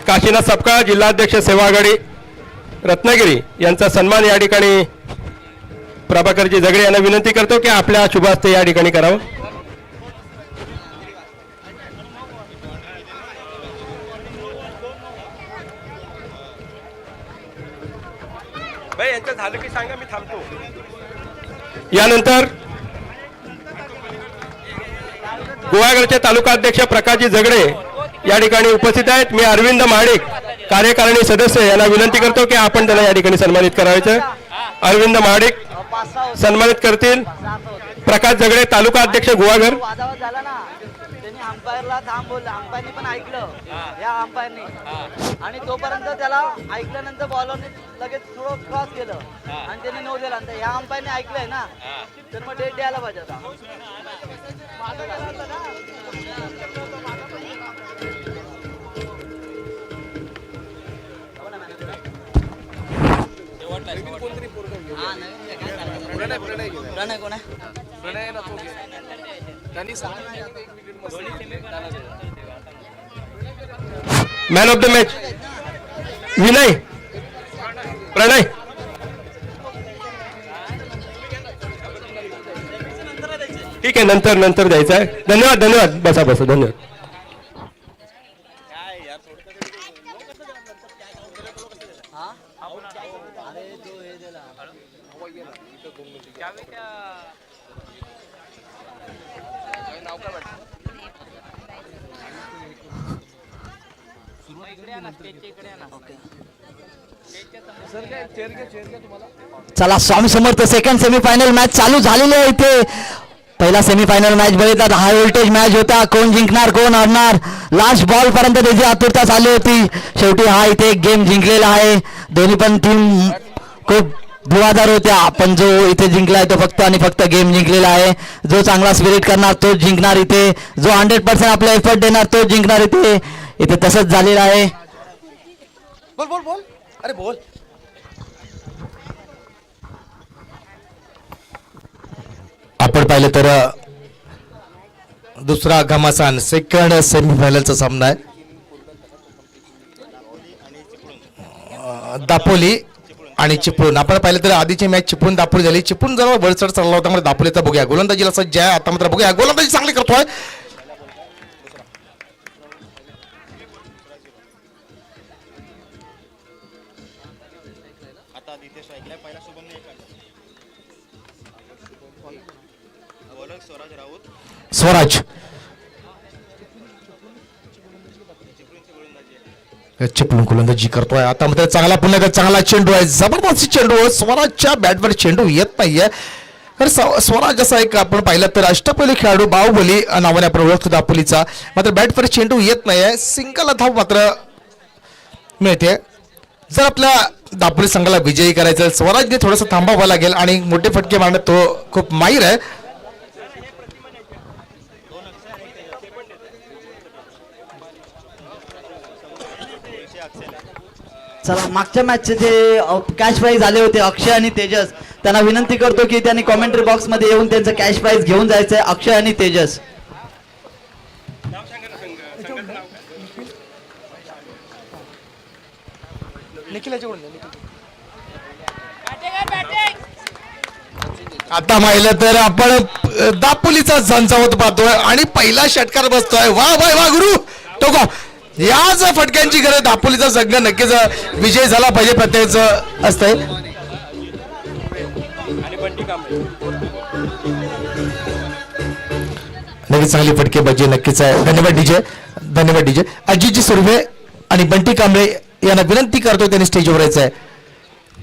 काशीनाथ सपकाळ जिल्हाध्यक्ष सेवा आघाडी रत्नागिरी यांचा सन्मान या ठिकाणी प्रभाकरजी झगडे यांना विनंती करतो की आपल्या शुभ हस्ते या ठिकाणी करावं. भाई यांचं झालं की सांगा, मी थांबतो. यानंतर गोवागडचे तालुका अध्यक्ष प्रकाशजी झगडे या ठिकाणी उपस्थित आहेत. मी अरविंद महाडिक कार्यकारिणी सदस्य यांना विनंती करतो की आपण त्यांना या ठिकाणी सन्मानित करायचं. अरविंद महाडिक सन्मानित करतील. प्रकाश झगडे तालुका अध्यक्ष गोवागड. अंपायरला थांब बोलला, अंपायरनी पण ऐकलं या अंपायरनी, आणि तोपर्यंत त्याला ऐकल्यानंतर बॉलरने लगेच थोडं क्रॉस केलं आणि त्याने नो दिला. आणि या अंपायरने ऐकलंय ना, तर मग डेट द्यायला पाहिजे होता. प्रणय कोण आहे? Man of the match Vinay Pranay. ठीक आहे, नंतर नंतर द्यायचं आहे. धन्यवाद धन्यवाद. बसा बसा. धन्यवाद. चला Swami Samarth second semifinal match चालू झालेली आहे. इथे पहिला सेमीफायनल मॅच बघितला, हाय व्होल्टेज मॅच होता. कोण जिंकणार कोण हरणार लास्ट बॉल पर्यंत त्याची आतुरता चालू होती. शेवटी हा इथे गेम जिंकलेला आहे. दोन्ही पण टीम खूप धुवाधार होत्या, पण जो इथे जिंकलाय तो फक्त आणि फक्त गेम जिंकलेला आहे. जो चांगला स्पिरिट करणार तोच जिंकणार इथे, जो 100% आपला एफर्ट देणार तोच जिंकणार इथे. इथे तसंच झालेलं आहे. बोल बोल बोल. अरे बोल. आपण पाहिलं तर दुसरा घमासान सेकंड सेमीफायनलचा सामना आहे. दापोली आणि चिपळूण. आपण पाहिलं तर आधीची मॅच चिपळूण दापोली झाली. चिपळूण जरा वरचढ चालला होता, म्हणजे दापोलीचा बघूया. गोलंदाजीला सज्ज आहे आता, मात्र बघूया गोलंदाजी चांगली करतोय. स्वराज चिपळूण गोलंदाजी करतोय आता, मात्र चांगला पुन्हा चांगला चेंडू आहे. जबरदस्त चेंडू. स्वराजच्या बॅटवर चेंडू येत नाहीये. तर स्वराज असा एक आपण पाहिलं तर अष्टपैलू खेळाडू बाहुबली नावाने आपण ओळखतो दापोलीचा, मात्र बॅटवर चेंडू येत नाहीये. सिंगल धाव मात्र मिळते. जर आपल्या दापोली संघाला विजयी करायचं स्वराजने थोडंसं थांबावं लागेल आणि मोठे फटके मारण्यात तो खूप माहीर आहे. चला मागच्या मॅचचे जे कॅश प्राइज आले होते अक्षय आणि तेजस, त्यांना विनंती करतो की त्यांनी कॉमेंट्री बॉक्स मध्ये येऊन त्यांचं कॅश प्राइज घेऊन जायचंय. अक्षय आणि तेजस. आता पाहिलं तर आपण दापोलीचा झंझावत पाहतोय आणि पहिला षटकार बसतोय. वा वा वा गुरु टोको. याच फटक्यांची गरज दापोलीचा संघ नक्कीच विजय झाला पाहिजे प्रत्येकाचं असतंय. नक्कीच चांगली फटकेबाजी नक्कीच आहे. धन्यवाद डीजे. धन्यवाद डीजे. अजितजी सुर्वे आणि बंटी कांबळे यांना विनंती करतोय त्यांनी स्टेजवर यायचं आहे.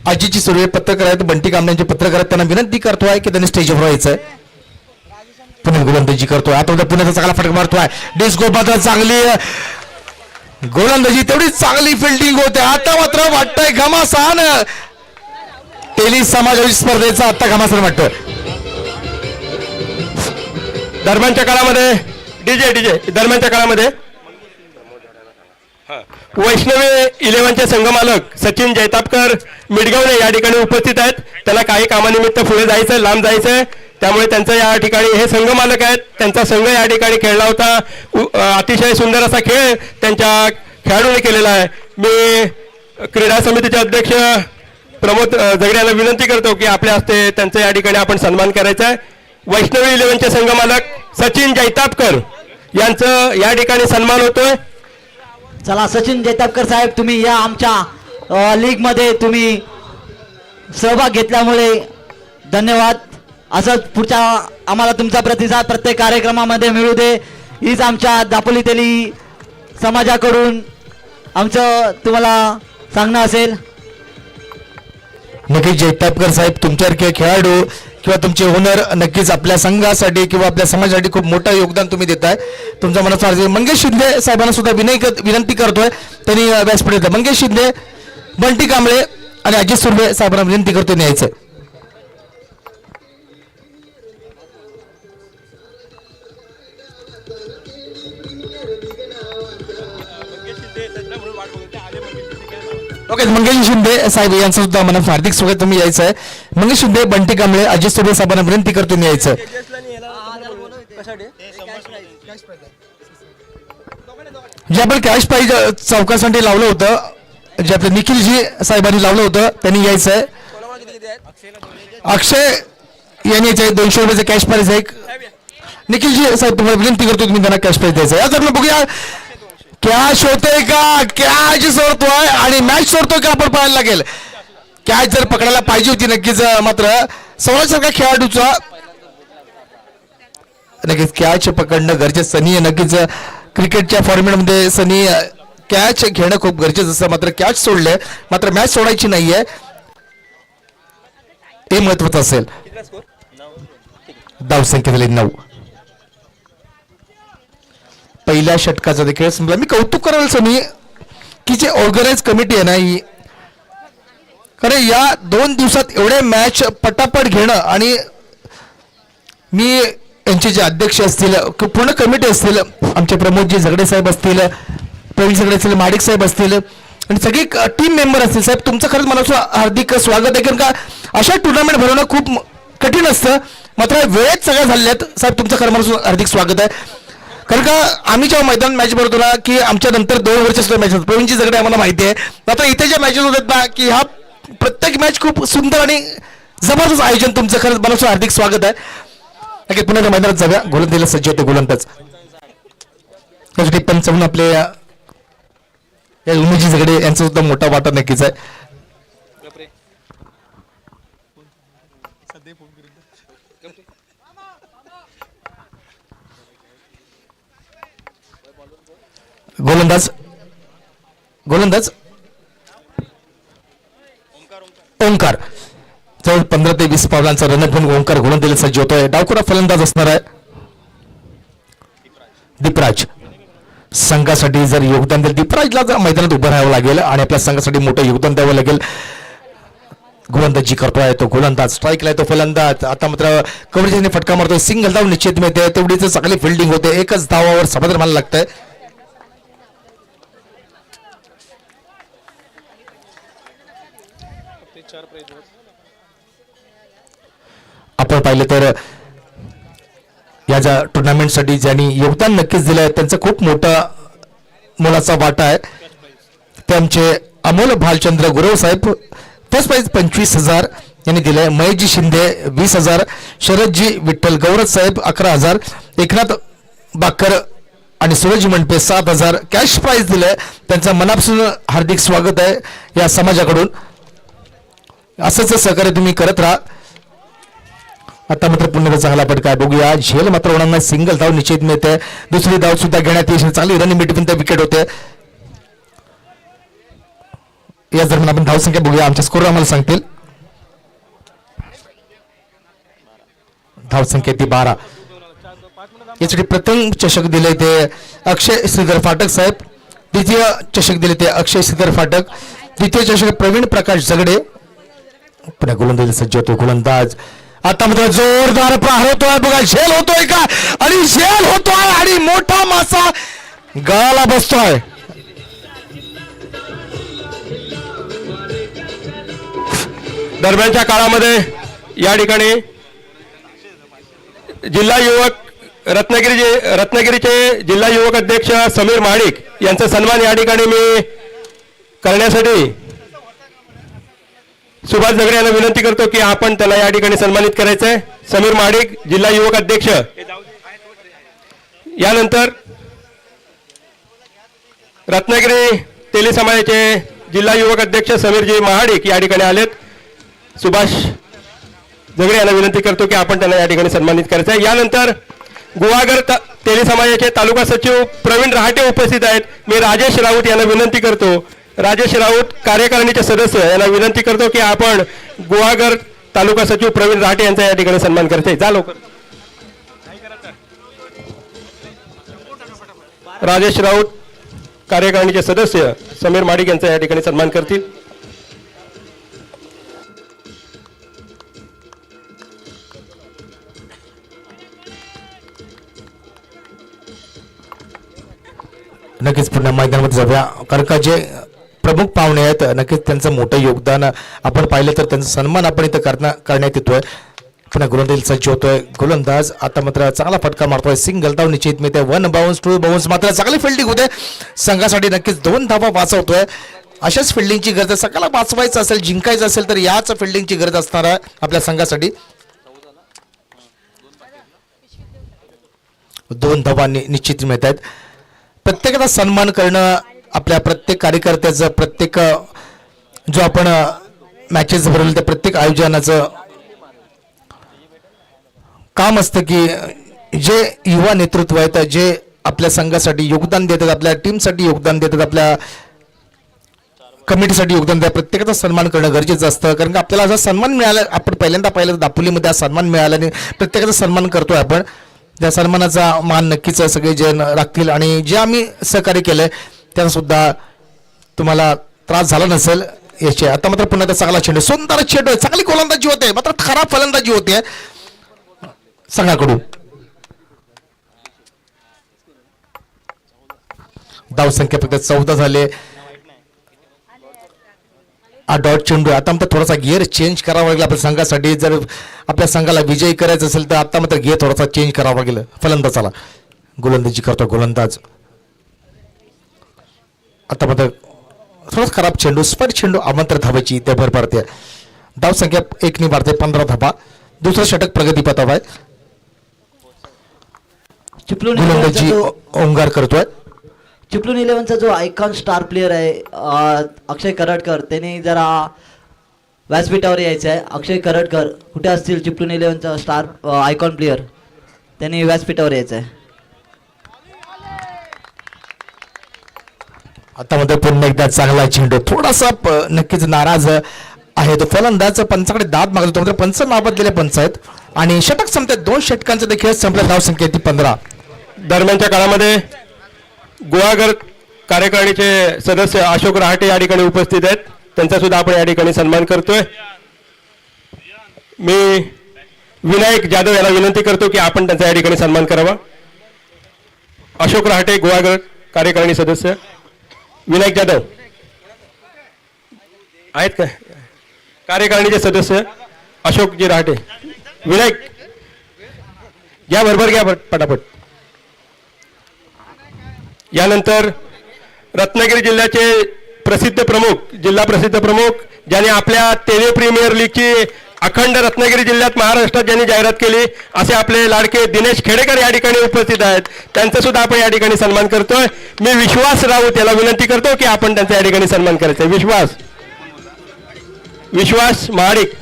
अजितजी सुर्वे पत्रकार आहेत, बंटी कांबळेंचे पत्रकार आहेत, त्यांना विनंती करतोय की त्यांनी स्टेजवर यायचंय. पुन्हा गोलंदाजी करतोय आता, पुण्याचा चांगला फटका मारतोय. डिस्को मात्र चांगली गोलंदाजी, तेवढी चांगली फिल्डिंग होते. आता मात्र वाटतंय घमासान टेनिस समाजाची स्पर्धेचा आता घमासान वाटतोय. दरम्यानच्या काळामध्ये डीजे दरम्यानच्या काळामध्ये वैष्णवी 11चे संघमालक सचिन जैतापकर मिडगावणे या ठिकाणी उपस्थित आहेत. त्यांना काही कामानिमित्त पुढे जायचं, लांब जायचंय, त्यामुळे त्यांचं या ठिकाणी हे संघमालक आहेत. त्यांचा संघ या ठिकाणी खेळला होता. अतिशय सुंदर असा खेळ त्यांच्या खेळाडूंनी केलेला आहे. मी क्रीडा समितीचे अध्यक्ष प्रमोद झगडे यांना विनंती करतो की आपल्या हस्ते त्यांचा या ठिकाणी आपण सन्मान करायचा आहे. वैष्णवी इलेव्हनचे संघमालक सचिन जैतापकर यांचं या ठिकाणी सन्मान होतोय. चला सचिन जैतापकर साहेब, तुम्ही या आमच्या लीगमध्ये तुम्ही सहभाग घेतल्यामुळे धन्यवाद. असंच पुढच्या आम्हाला तुमचा प्रतिसाद प्रत्येक कार्यक्रमामध्ये मिळू दे, हीच आमच्या दापोली तेली समाजाकडून आमचं तुम्हाला सांगणं असेल. नक्कीच जैतापकर साहेब, तुमच्यासारखे खेळाडू किंवा तुमचे ओनर नक्कीच आपल्या संघासाठी किंवा आपल्या समाजासाठी खूप मोठं योगदान तुम्ही देताय. तुमचा मनाचा मंगेश शिंदे साहेबांना सुद्धा विनंती करतोय, त्यांनी व्यासपीठ येतं. मंगेश शिंदे, बंटी कांबळे आणि अजित सुर्वे साहेबांना विनंती करतोय न्यायचं. ओके, मंगेश शिंदे साहेब यांचं सुद्धा मला हार्दिक स्वागत. तुम्ही यायचं आहे. मंगेश शिंदे, बंटी कांबळे, अजित सुर्वे साहेबांना विनंती करतो यायचं. जे आपण कॅश प्राईज चौकासाठी लावलं होतं, जे आपले निखिलजी साहेबांनी लावलं होतं, त्यांनी यायचं आहे. अक्षय यांनी यायचं आहे. 200 रुपयाचं कॅश प्राईज आहे. निखिलजी साहेब, तुम्हाला विनंती करतो तुम्ही त्यांना कॅश प्राईज द्यायचं आहे. आता आपण बघूया कॅश होतोय का, कॅच सोडतोय आणि मॅच सोडतोय का आपण पाहायला लागेल. कॅच जर पकडायला पाहिजे होती नक्कीच, मात्र सौरभसारख्या खेळाडूचा नक्कीच कॅच पकडणं गरजेचं. सनी नक्कीच क्रिकेटच्या फॉर्मॅटमध्ये सनी कॅच घेणं खूप गरजेचं असतं, मात्र कॅच सोडले, मात्र मॅच सोडायची नाहीये, हे महत्वाचं असेल. धावसंख्या झाली 9. पहिल्या षटकाचा देखील संपला. मी कौतुक करायला सनी की जे ऑर्गनाइज कमिटी आहे ना ही, कारण या 2 दिवसात एवढे मॅच पटापट घेणं, आणि मी यांचे जे अध्यक्ष असतील, पूर्ण कमिटी असतील, आमचे प्रमोदजी झगडे साहेब असतील, प्रवीण झगडे असतील, माडिक साहेब असतील, आणि सगळी टीम मेंबर असतील. साहेब, तुमचं खरंच मनाचं हार्दिक स्वागत आहे, कारण का अशा टुर्नामेंट भरवणं खूप कठीण असतं, मात्र वेळेत सगळ्या झाल्यात. साहेब, तुमचं खरं मनाचं हार्दिक स्वागत आहे. कारण का आम्ही जेव्हा मैदान मॅच भरतो ना, की आमच्या नंतर 2 वर्ष सुद्धा मॅच होतात. प्रवीणजी झगडे आम्हाला माहिती आहे. मात्र इथे ज्या मॅचेस होतात ना, की हा प्रत्येक मॅच खूप सुंदर आणि जबरदस्त आयोजन. तुमचं खरंच मनाचं हार्दिक स्वागत आहे. नक्की पुन्हा मैदानात जाऊया. गोलंदाजीला सज्ज होते गोलंदाज. त्यासाठी पंचावन्न आपले उमेशजी झगडे यांचा सुद्धा मोठा वाटा नक्कीच आहे. गोलंदाज ओंकार, जवळ 15 ते 20 पावलांचा रनअप घेऊन ओंकार गोलंदाजीला सज्ज होतोय. डावखुरा फलंदाज असणार आहे दीपराज. संघासाठी जर योगदान दिलं, दीपराजला जर मैदानात उभं राहावं लागेल आणि आपल्या संघासाठी मोठं योगदान द्यावं लागेल. गोलंदाजी करतोय तो गोलंदाज, स्ट्राईकला आहे तो फलंदाज. आता मात्र कव्हरेजने फटका मारतोय, सिंगल धाव निश्चित मिळते, तेवढीच चांगली फिल्डिंग होते. एकच धावावर समाधान मानायला लागतंय. आपण पाहिलं तर या ज्या टुर्नामेंटसाठी ज्यांनी योगदान नक्कीच दिलंय, त्यांचा खूप मोठा मोलाचा वाटा आहे. ते आमचे अमोल भालचंद्र गुरव साहेब, फर्स्ट प्राइज 25,000 यांनी दिलंय. महेशजी शिंदे 20,000, शरदजी विठ्ठल गौरव साहेब 11,000, एकनाथ बाकर आणि सूरज मंडपे 7,000 कॅश प्राइज दिलंय. त्यांचा मनापासून हार्दिक स्वागत आहे या समाजाकडून. असंच सहकार्य तुम्ही करत राहा. आता मात्र पुन्हा चांगला फटका बघूया. झेल मात्र होणार नाही, सिंगल धाव निश्चित मिळते. दुसरी धाव सुद्धा घेण्यात येईल. चांगली रनिंग मिडपर्यंत विकेट होते. या दरम्यान आपण धावसंख्या बघूया, आमच्या स्कोर आम्हाला सांगतील. धावसंख्या ती 12. यासाठी प्रथम चषक दिले ते अक्षय श्रीधर फाटक साहेब, द्वितीय चषक दिले ते अक्षय श्रीधर फाटक, द्वितीय चषक प्रवीण प्रकाश झगडे. पुन्हा गोलंदाजी सज्ज होतो गोलंदाज. आता मात्र जोरदार प्रहार होतोय बघा. झेल होतोय का, आणि झेल होतोय आणि मोठा मासा गळाला बसतोय. दरम्यानच्या काळामध्ये या ठिकाणी जिल्हा युवक रत्नागिरीचे जिल्हा युवक अध्यक्ष समीर माडिक यांचा सन्मान या ठिकाणी मी करण्यासाठी सुभाष झगडे यांना विनंती करतो की आपण त्याला या ठिकाणी सन्मानित करायचं आहे. समीर महाडिक जिल्हा युवक अध्यक्ष. यानंतर रत्नागिरी तेली समाजाचे जिल्हा युवक अध्यक्ष समीरजी महाडिक या ठिकाणी आलेत. सुभाष झगडे यांना विनंती करतो की आपण त्यांना या ठिकाणी सन्मानित करायचं आहे. यानंतर गुहागर तेली समाजाचे तालुका सचिव प्रवीण रहाटे उपस्थित आहेत. मी राजेश राऊत यांना विनंती करतो, राजेश राऊत कार्यकारिणीचे सदस्य यांना विनंती करतो की आपण गुहागर तालुका सचिव प्रवीण रहाटे यांचा या ठिकाणी सन्मान करायचा आहे. जा लवकर. राजेश राऊत कार्यकारिणीचे सदस्य समीर माडिक यांचा या ठिकाणी सन्मान करतील. नक्कीच पुन्हा मैदानामध्ये जाऊया, कारण का जे प्रमुख पाहुणे आहेत नक्कीच त्यांचं मोठं योगदान आपण पाहिलं तर त्यांचा सन्मान आपण इथं करण्यात येतोय. पुन्हा गोलंदाज सज्ज होतोय. गोलंदाज आता मात्र चांगला फटका मारतोय. सिंगल धाव निश्चित मिळते. 1 बाउन्स 2 बाउन्स मात्र चांगली फिल्डिंग होते. संघासाठी नक्कीच 2 धावा वाचवतोय. अशाच फिल्डिंगची गरज आहे. सगळ्याला वाचवायचं असेल, जिंकायचं असेल तर याच फिल्डिंगची गरज असणार आहे आपल्या संघासाठी. 2 धावा निश्चित मिळत आहेत. प्रत्येकाचा सन्मान करणं आपल्या प्रत्येक कार्यकर्त्याचं, प्रत्येक जो आपण मॅचेस भरवले त्या प्रत्येक आयोजनाचं काम असतं की जे युवा नेतृत्व आहेत, जे आपल्या संघासाठी योगदान देतात, आपल्या टीमसाठी योगदान देतात, आपल्या कमिटीसाठी योगदान देतात, प्रत्येकाचा सन्मान करणं गरजेचं असतं. कारण की आपल्याला असा सन्मान मिळाला, आपण पहिल्यांदा पाहिलं दापोलीमध्ये हा सन्मान मिळाला आणि प्रत्येकाचा सन्मान करतोय आपण. त्या सन्मानाचा मान नक्कीच सगळे जण राखतील आणि जे आम्ही सहकार्य केलंय त्यांना सुद्धा तुम्हाला त्रास झाला नसेल याचे. आता मात्र पुन्हा त्या चांगला चेंडू, सुंदर चेंडू, चांगली गोलंदाजी होते, मात्र खराब फलंदाजी होते संघाकडून. धावसंख्या फक्त 14 झाले. डॉट चेंडू. आता मात्र थोडासा गिअर चेंज करावा लागेल आपल्या संघासाठी. जर आपल्या संघाला विजयी करायचं असेल तर आता मात्र गिअर थोडासा चेंज करावा लागेल फलंदाजाला. गोलंदाजी करतो गोलंदाज. आता मात्र थोडासा खराब चेंडू, स्पट चेंडू, आमंत्रण धावायची ते भर पडते. धावसंख्या 1 वाढते. 15 धावा. दुसरं षटक प्रगतीपथावर आहे. गोलंदाजी ओंकार करतोय. चिपळूण 11चा जो आयकॉन स्टार प्लेअर आहे अक्षय करटकर, त्याने जरा व्यासपीठावर यायचं आहे. अक्षय करटकर कुठे असतील? चिपळूण 11चा स्टार आयकॉन प्लेअर, त्यांनी व्यासपीठावर यायचं आहे. आता मध्ये पुन्हा एकदा चांगला चेंडू, थोडासा नक्कीच नाराज आहे तो फलंदाज. पंचाकडे दाद मागतो मात्र पंच नाबाद गेले पंच आहेत आणि षटक संपते. 2 षटकांचा देखील संपला. धावसंख्या ती 15. दरम्यानच्या काळामध्ये गुहागर कार्यकारिणीचे सदस्य अशोक रहाटे या ठिकाणी उपस्थित आहेत. त्यांचा सुद्धा आपण या ठिकाणी सन्मान करतोय. मी विनायक जाधव यांना विनंती करतो की आपण त्यांचा या ठिकाणी सन्मान करावा. अशोक रहाटे गुहागर कार्यकारिणी सदस्य. विनायक जाधव आहेत का? कार्यकारिणीचे सदस्य अशोकजी रहाटे. विनायक घ्या, बरोबर घ्या पटापट. यानंतर रत्नागिरी जिल्ह्याचे प्रसिद्ध प्रमुख, जिल्हा प्रसिद्ध प्रमुख, ज्याने आपल्या तेली प्रीमियर लीगची अखंड रत्नागिरी जिल्ह्यात महाराष्ट्रात ज्यांनी जाहिरात केली असे आपले लाडके दिनेश खेडेकर या ठिकाणी उपस्थित आहेत. त्यांचा सुद्धा आपण या ठिकाणी सन्मान करतोय. मी विश्वास राऊत याला विनंती करतो की आपण त्यांचा या ठिकाणी सन्मान करायचा. विश्वास महाडिक.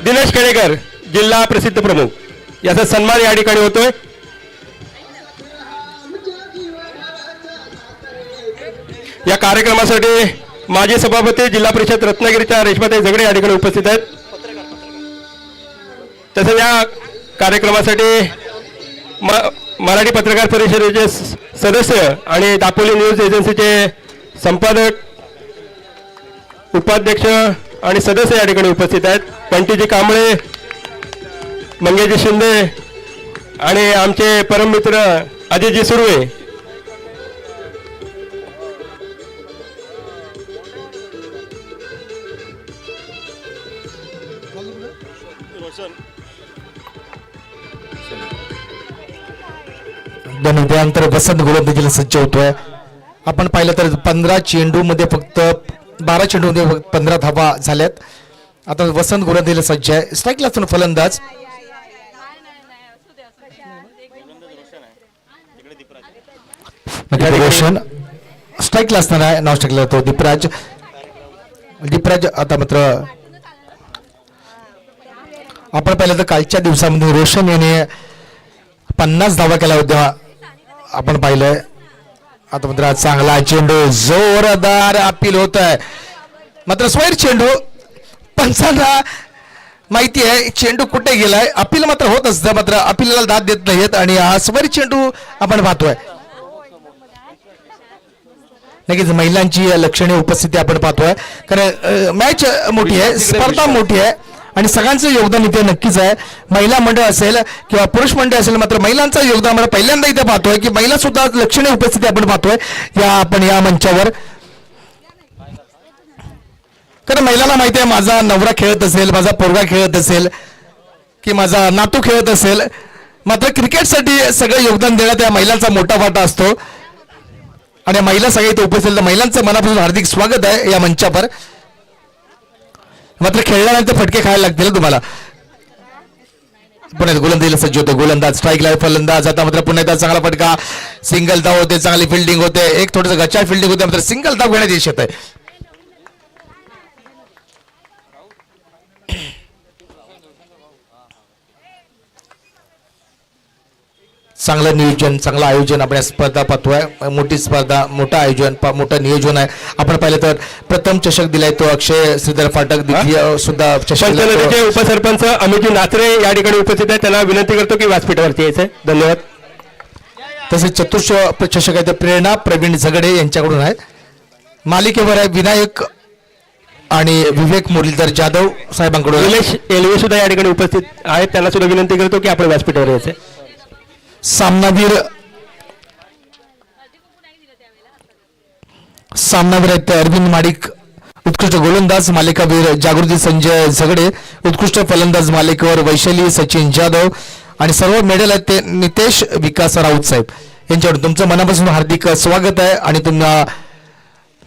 दिनेश खेडेकर जिल्हा प्रसिद्ध प्रमुख याचा सन्मान या ठिकाणी होतोय. या कार्यक्रमासाठी माजी सभापती जिल्हा परिषद रत्नागिरीच्या रेश्माताई झगडे या ठिकाणी उपस्थित आहेत. तसेच या कार्यक्रमासाठी मराठी पत्रकार परिषदेचे सदस्य आणि दापोली न्यूज एजन्सीचे संपादक, उपाध्यक्ष आणि सदस्य या ठिकाणी उपस्थित आहेत. पंटीजी कांबळे, मंगेशजी शिंदे आणि आमचे परममित्र अजयजी सुर्वे. धन्यवाद. त्यानंतर वसंत गोलंदाजीला सज्ज होतोय. आपण पाहिलं तर 15 चेंडूमध्ये फक्त 12 चेंडूमध्ये 15 धावा झाल्यात. आता वसंत गोलंदाजीला सज्ज आहे. स्ट्राईकला असतो फलंदाज. रोशन स्ट्राईकला असणार आहे. नाव स्ट्राईकला तो दीपराज. दीपराज आता मात्र आपण पाहिलं तर कालच्या दिवसामध्ये रोशन याने 50 धावा केल्या होत्या आपण पाहिलंय. आता मात्र चांगला चेंडू जोरदार अपील होत आहे. मात्र स्वैर चेंडू पंचांना माहिती आहे चेंडू कुठे गेलाय. अपील मात्र होत असतं. मात्र अपीलला दाद देत नाहीत आणि हा स्वैर चेंडू आपण पाहतोय. नक्कीच महिलांची लक्षणीय उपस्थिती आपण पाहतोय. कारण मॅच मोठी आहे, स्पर्धा मोठी आहे आणि सगळ्यांचं योगदान इथे नक्कीच आहे. महिला मंडळ असेल किंवा पुरुष मंडळ असेल, मात्र महिलांचं योगदान आपण पहिल्यांदा इथे पाहतोय की महिला सुद्धा लक्षणीय उपस्थिती आपण पाहतोय या मंचावर. कारण महिलांना माहिती आहे माझा नवरा खेळत असेल, माझा पोरगा खेळत असेल की माझा नातू खेळत असेल, मात्र क्रिकेटसाठी सगळं योगदान देण्यात या महिलांचा मोठा वाटा असतो. आणि महिला सगळे इथे उपस्थित महिलांचं मनापासून हार्दिक स्वागत आहे या मंचावर. मात्र खेळल्यानंतर फटके खायला लागतील तुम्हाला. पुन्हा गोलंदाजीला सज्ज होते. गोलंदाज स्ट्राईकला फलंदाज. आता मात्र पुन्हा एकदा चांगला फटका. सिंगल धाव होते. चांगली फिल्डिंग होते. एक थोडंसं गच्चा फिल्डिंग होते. मात्र सिंगल धाव घेण्यात यश येत आहे. चांगलं नियोजन, चांगलं आयोजन आपण या स्पर्धा पाहतोय. मोठी स्पर्धा, मोठं आयोजन, मोठं नियोजन आहे. आपण पाहिलं तर प्रथम चषक दिलाय तो अक्षय श्रीधर फाटक. द्वितीय सुद्धा चषक पंचनदीचे उपसरपंच अमित नात्रे या ठिकाणी उपस्थित आहे. त्यांना विनंती करतो की व्यासपीठावरती यायचंय. धन्यवाद. तसेच चतुर्थ चषक आहे ते प्रेरणा प्रवीण झगडे यांच्याकडून आहे. मालिकेवर आहे विनायक आणि विवेक मुरलीधर जाधव साहेबांकडून. निलेश एलवे सुद्धा या ठिकाणी उपस्थित आहेत. त्यांना सुद्धा विनंती करतो की आपण व्यासपीठावर यायचंय. सामनावीर आहेत अरविंद माडिक. उत्कृष्ट गोलंदाज मालिकावीर जागृती संजय झगडे. उत्कृष्ट फलंदाज मालिकेवर वैशाली सचिन जाधव. आणि सर्व मेडल आहेत ते नितेश विकास राऊत साहेब यांच्याकडून. तुमचं मनापासून हार्दिक स्वागत आहे. आणि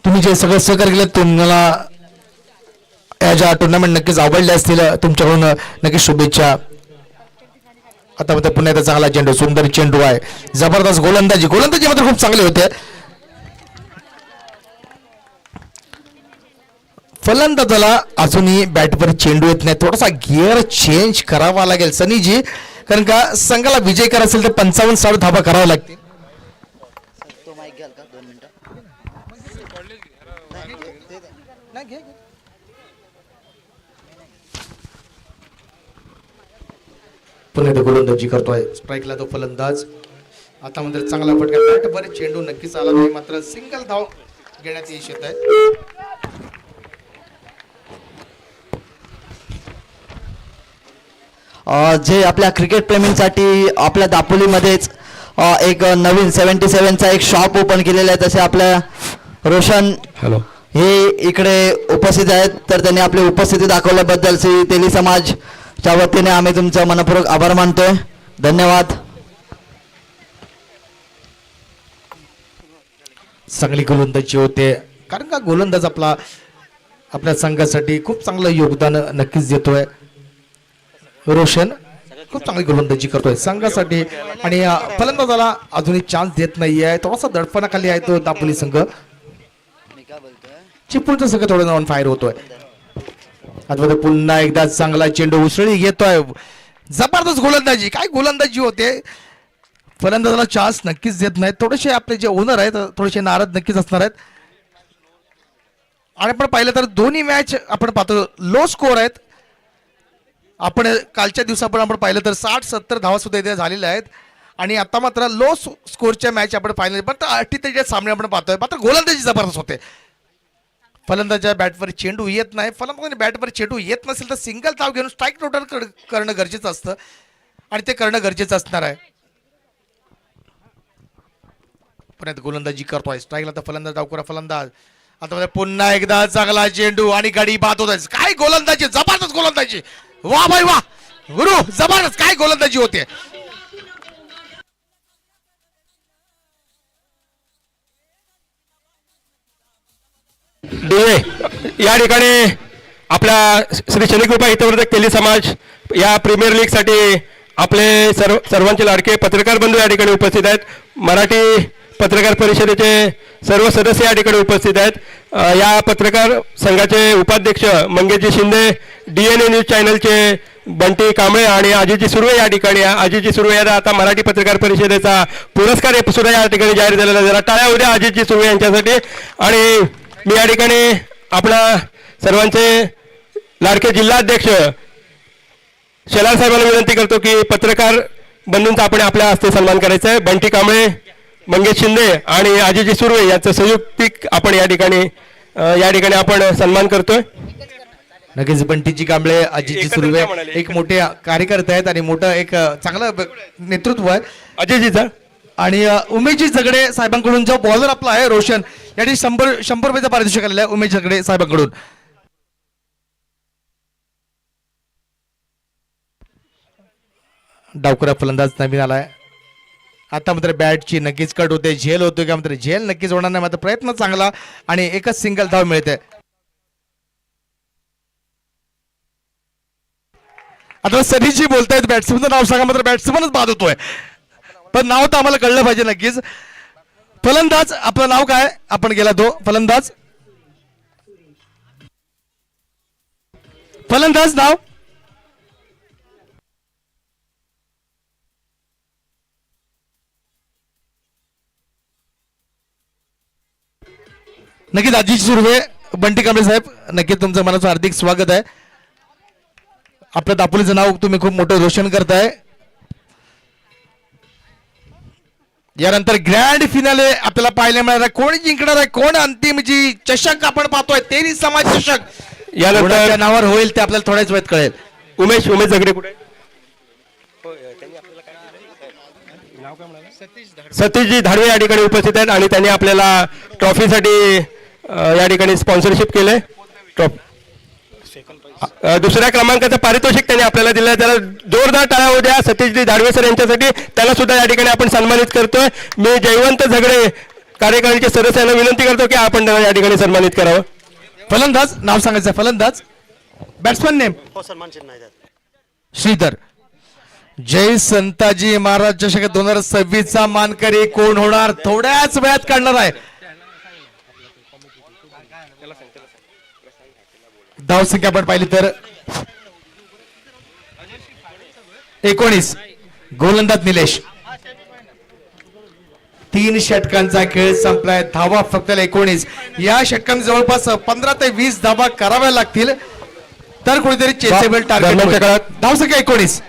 तुम्ही जे सगळं सहकार्य केलं तुम्हाला या ज्या टुर्नामेंट नक्कीच आवडल्या असतील. तुमच्याकडून नक्कीच शुभेच्छा. आता मात्र पुन्हा एकदा चांगला चेंडू, सुंदर चेंडू आहे. जबरदस्त गोलंदाजी मात्र खूप चांगले होते. फलंदाजाला अजूनही बॅटवर चेंडू येत नाही. थोडासा गिअर चेंज करावा लागेल सनीजी. कारण का संघाला विजय करायचा असेल तर 55 धावा करावा लागतील. पुन्हा एकदा गोलंदाजी करतोय. स्ट्राईकला तो फलंदाज. आता मात्र चांगला फटका. बॅटवर चेंडू नक्कीच आला नाही. मात्र सिंगल धाव घेण्यात यश येत आहे. जे आपल्या क्रिकेट प्रेमींसाठी आपल्या दापोलीमध्येच एक नवीन 77चा एक शॉप ओपन केलेला आहे. तसे आपल्या रोशन हे इकडे उपस्थित आहेत. तर त्यांनी आपली उपस्थिती दाखवल्याबद्दल श्री तेली समाजच्या वतीने आम्ही तुमचं मनपूर्वक आभार मानतोय. धन्यवाद. चांगली गोलंदाजी होते. कारण का गोलंदाज आपल्या संघासाठी खूप चांगलं योगदान नक्कीच देतोय. रोशन खूप चांगली गोलंदाजी करतोय संघासाठी. आणि फलंदाजाला अजूनही चान्स देत नाहीये. थोडासा दडपणाखाली आहे तो दापोली संघ. चिपळूणचा संघ थोडा ऑन फायर होतोय. आता पुन्हा एकदा चांगला चेंडू उसळी घेतोय. जबरदस्त गोलंदाजी. काय गोलंदाजी होते. फलंदाजाला चान्स नक्कीच देत नाहीत. थोडेसे आपले जे ओनर आहेत थोडेसे नाराज नक्कीच असणार आहेत. आणि आपण पाहिलं तर दोन्ही मॅच आपण पाहतो लो स्कोर आहेत. आपण कालच्या दिवसापर्यंत आपण पाहिलं तर 60-70 धावा सुद्धा इथे झालेल्या आहेत. आणि आता मात्र लो स्कोरच्या मॅच आपण पाहिलं पण 38 सामने आपण पाहतोय. मात्र गोलंदाजी जबरदस्त होते. फलंदाजाच्या बॅटवर चेंडू येत नाही. फलंदाजाने बॅटवर चेंडू येत नसेल तर सिंगल धाव घेऊन स्ट्राईक रोटर करणं गरजेचं असतं आणि ते करणं गरजेचं असणार आहे. पुन्हा गोलंदाजी करतोय. स्ट्राईकला तर फलंदाज डावखोरा फलंदाज. आता पुन्हा एकदा चांगला चेंडू आणि गडी बाद होत आहे. काय गोलंदाजी. जबरदस्त गोलंदाजी. वा भाई वा गुरु. जबरदस्त काय गोलंदाजी होते. DA या ठिकाणी आपला श्री शनिकृपा हितवर्धक तेली समाज या प्रीमियर लीगसाठी आपले सर्वांचे लाडके पत्रकार बंधू या ठिकाणी उपस्थित आहेत. मराठी पत्रकार परिषदेचे सर्व सदस्य या ठिकाणी उपस्थित आहेत. या पत्रकार संघाचे उपाध्यक्ष मंगेशजी शिंदे, DNA न्यूज चॅनलचे बंटी कांबळे आणि अजितजी सुर्वे या ठिकाणी. अजितजी सुर्वे यांना आता मराठी पत्रकार परिषदेचा पुरस्कार सुद्धा या ठिकाणी जाहीर झालेला. जरा टाळ्या उद्या अजितजी सुर्वे यांच्यासाठी. आणि मी या ठिकाणी आपला सर्वांचे लाडके जिल्हाध्यक्ष शेलार साहेबांना विनंती करतो की पत्रकार बंधूंचा आपण आपल्या हस्ते सन्मान करायचा आहे. बंटी कांबळे, मंगेश शिंदे आणि अजितजी सुर्वे यांचं संयुक्तिक आपण या ठिकाणी आपण सन्मान करतोय. नक्कीच बंटीजी कांबळे, अजितजी सुर्वे एक मोठे कार्यकर्ते आहेत आणि मोठं एक चांगलं नेतृत्व आहे अजितजीचा. आणि उमेशजी झगडे साहेबांकडून जो बॉलर आपला आहे रोशन यासाठी 100 रुपयाचा पारितोषिक आलेला आहे उमेश झगडे साहेबांकडून. डावकरा फलंदाज नवीन आलाय. आता मात्र बॅटची नक्कीच कट होते, झेल होतोय का मात्र झेल नक्कीच होणार नाही. मात्र प्रयत्न चांगला आणि एकच सिंगल धाव मिळते. आता सनीजी बोलतायत बॅट्समनचं नाव सांगा, मात्र बॅट्समनच बाद होतोय. पण नाव तर आम्हाला कळलं पाहिजे नक्कीच. फलंदाज आपलं नाव काय? आपण गेला तो फलंदाज. फलंदाज नाव नक्कीच अजित सुर्वे, बंटी कांबळे साहेब, नक्कीच तुमचं मनाचं हार्दिक स्वागत आहे. आपलं दापोलीचं नाव तुम्ही खूप मोठं रोशन करताय. यानंतर ग्रँड फिनाले आपल्याला पाहायला मिळणार आहे. कोण जिंकणार आहे, कोण अंतिम जी चषक आपण पाहतोय तेरी समाज चषक यानंतर नावावर होईल ते आपल्याला थोड्याच वेळात कळेल. उमेश झगडे कुठे? सतीशजी धाडवे या ठिकाणी उपस्थित आहेत आणि त्यांनी आपल्याला ट्रॉफीसाठी या ठिकाणी स्पॉन्सरशिप केले. दुसऱ्या क्रमांकाचं पारितोषिक त्यांनी आपल्याला दिलं. त्याला जोरदार टाळ्या होऊ द्या सतीशजी धाडवे सर यांच्यासाठी. त्याला सुद्धा या ठिकाणी आपण सन्मानित करतोय. मी जयवंत झगडे कार्यकारिणीचे सदस्यांना विनंती करतो की आपण त्यांना या ठिकाणी सन्मानित करावं. फलंदाज नाव सांगायचं. फलंदाज बॅट्समन नेम श्रीधर. जय संताजी महाराज चषक 2026 चा मानकरी कोण होणार थोड्याच वेळात काढणार आहे. धावसंख्या आपण पाहिली तर 19. गोलंदाज निलेश. 3 षटकांचा खेळ संपलाय. धावा फक्त 19. या षटकांत जवळपास 15 ते 20 धावा कराव्या लागतील तर कोणीतरी चेसेबल टार्गेट. धावसंख्या 19.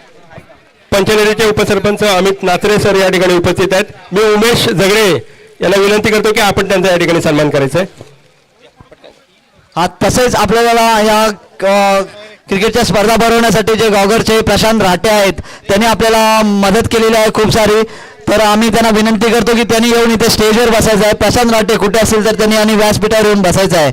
पंचनेरीचे उपसरपंच अमित नाचरे सर या ठिकाणी उपस्थित आहेत. मी उमेश झगडे यांना विनंती करतो की आपण त्यांचा या ठिकाणी सन्मान करायचा आहे. तसेच आपल्याला या क्रिकेटच्या स्पर्धा भरवण्यासाठी जे गॉगरचे प्रशांत राहटे आहेत त्यांनी आपल्याला मदत केलेली आहे खूप सारी. तर आम्ही त्यांना विनंती करतो की त्यांनी येऊन इथे स्टेजवर बसायचं आहे. प्रशांत राहटे कुठे असेल तर त्यांनी आणि व्यासपीठावर येऊन बसायचं आहे.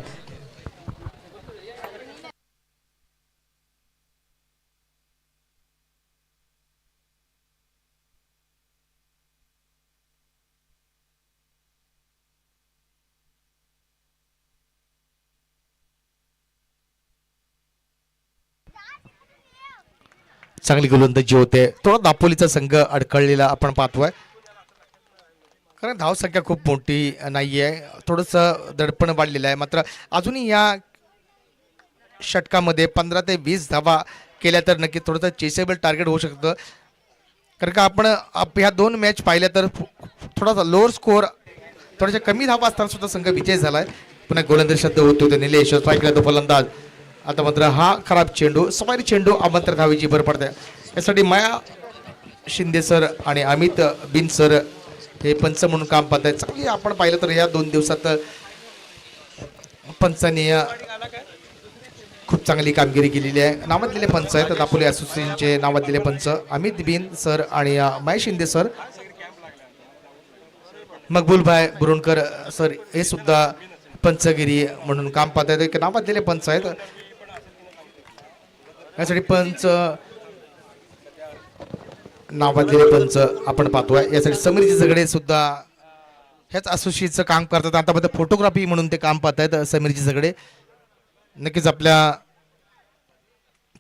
चांगली गोलंदाजी होते. थोडा दापोलीचा संघ अडकळलेला आपण पाहतोय कारण धावसंख्या खूप मोठी नाहीये. थोडंसं दडपण वाढलेलं आहे. मात्र अजूनही या षटकामध्ये 15 ते 20 धावा केल्या तर नक्की थोडंसं चेसेबल टार्गेट होऊ शकतं. कारण का आपण ह्या 2 मॅच पाहिल्या तर थोडासा लोअर स्कोअर थोड्याशा कमी धावा असताना सुद्धा संघ विजय झालाय. पुन्हा गोलंदाज शब्द होतो ते निलेश स्ट्राईकला तो फलंदाज. आता मात्र हा खराब चेंडू समारी चेंडू आमंत्र धावेची भर पडते. यासाठी माया शिंदे सर आणि अमित बिन सर हे पंच म्हणून काम पाहत आहेत. चांगली आपण पाहिलं तर या 2 दिवसात पंचांनी खूप चांगली कामगिरी केलेली आहे. नावाजलेले पंच आहेत दापोली असोसिएशनचे नावाजलेले पंच अमित बिन सर आणि माया शिंदे सर. मकबूलभाई बुरुणकर सर हे सुद्धा पंचगिरी म्हणून काम पाहत आहेत. नावाजलेले पंच आहेत. यासाठी पंच नावाजलेले पंच आपण पाहतोय. यासाठी समीरजी झगडे सुद्धा ह्याच असोसिएटचं काम करतात. आता मध्ये फोटोग्राफी म्हणून ते काम पाहत आहेत समीरजी झगडे. नक्कीच आपल्या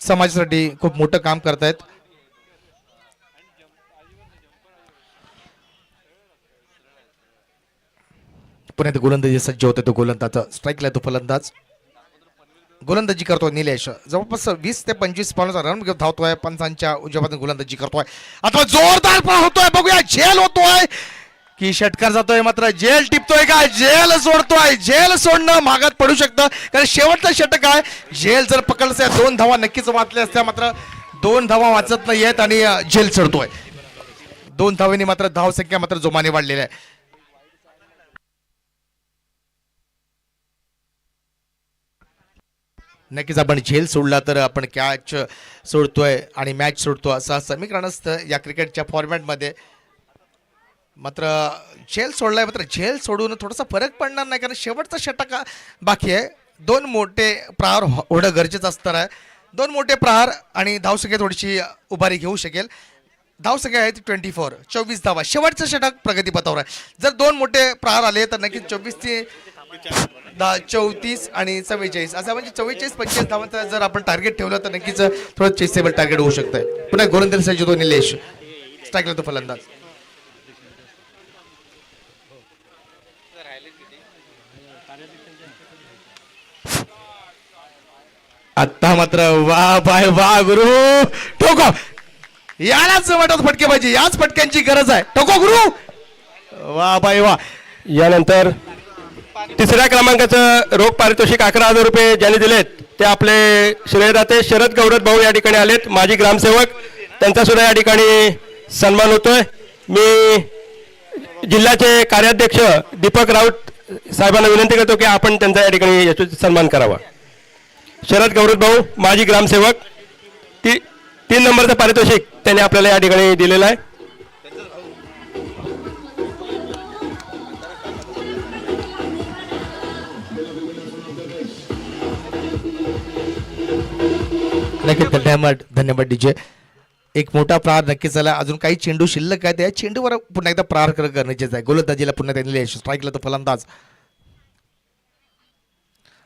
समाजासाठी खूप मोठं काम करतायत. पुण्यात गोलंदाजी सज्ज होते. तो गोलंदाज स्ट्राईकला तो फलंदाज गोलंदाजी करतोय निलेश. जवळपास 20 ते 25 बॉलचा रन धावतोय. पंचांच्या उजव्या गोलंदाजी करतोय. आता जोरदार पण होतोय. बघूया झेल होतोय की षटकार जातोय. मात्र झेल टिपतोय का झेल सोडतोय. झेल सोडणं महागात पडू शकतं कारण शेवटचं षटक आहे. झेल जर पकडलं 2 धावा नक्कीच वाचल्या असत्या. मात्र 2 धावा वाचत नाहीयेत आणि झेल चढतोय. 2 धावांनी मात्र धावसंख्या मात्र जोमाने वाढलेली आहे. नक्कीच आपण झेल सोडला तर आपण कॅच सोडतोय आणि मॅच सोडतो असं समीकरण असतं या क्रिकेटच्या फॉर्मॅटमध्ये. मात्र झेल सोडलाय. मात्र झेल सोडून थोडासा फरक पडणार नाही कारण शेवटचा षटक बाकी आहे. 2 मोठे प्रहार होणं गरजेचं असणार आहे. 2 मोठे प्रहार आणि धावसंख्या थोडीशी उभारी घेऊ शकेल. धावसंख्या आहे ती 24 धावा. शेवटचं षटक प्रगतीपथावर आहे. जर 2 मोठे प्रहार आले तर नक्कीच 34 आणि 44 असं म्हणजे 44-45 धावांचं जर आपण टार्गेट ठेवलं तर नक्कीच थोडं चेसेबल टार्गेट होऊ शकतंय. पुन्हा गोलंदाजीसाठी तो निलेश स्ट्राईकला तो फलंदाज. आता मात्र वा बाय वा गुरु ठोको. यालाच वाटत फटके पाहिजे. याच फटक्यांची गरज आहे. ठोको गुरु. वा बाय वा. यानंतर 3ऱ्या क्रमांकाचं रोख पारितोषिक 11,000 रुपये ज्यांनी दिलेत ते आपले श्रेयदाते शरद गौरव भाऊ या ठिकाणी आलेत. माजी ग्रामसेवक त्यांचा सुद्धा या ठिकाणी सन्मान होतोय. मी जिल्ह्याचे कार्याध्यक्ष दीपक राऊत साहेबांना विनंती करतो की आपण त्यांचा या ठिकाणी यशस्वी सन्मान करावा. शरद गौरव भाऊ माजी ग्रामसेवक 3 नंबरचं पारितोषिक त्यांनी आपल्याला या ठिकाणी दिलेलं आहे. नक्कीच धन्यवाद डीजे. एक मोठा प्रहार नक्कीच झाला. अजून काही चेंडू शिल्लक आहेत. या चेंडूवर पुन्हा एकदा प्रहार गरजेचं आहे. गोलंदाजीला पुन्हा त्यांनी स्ट्राईकला तो फलंदाज.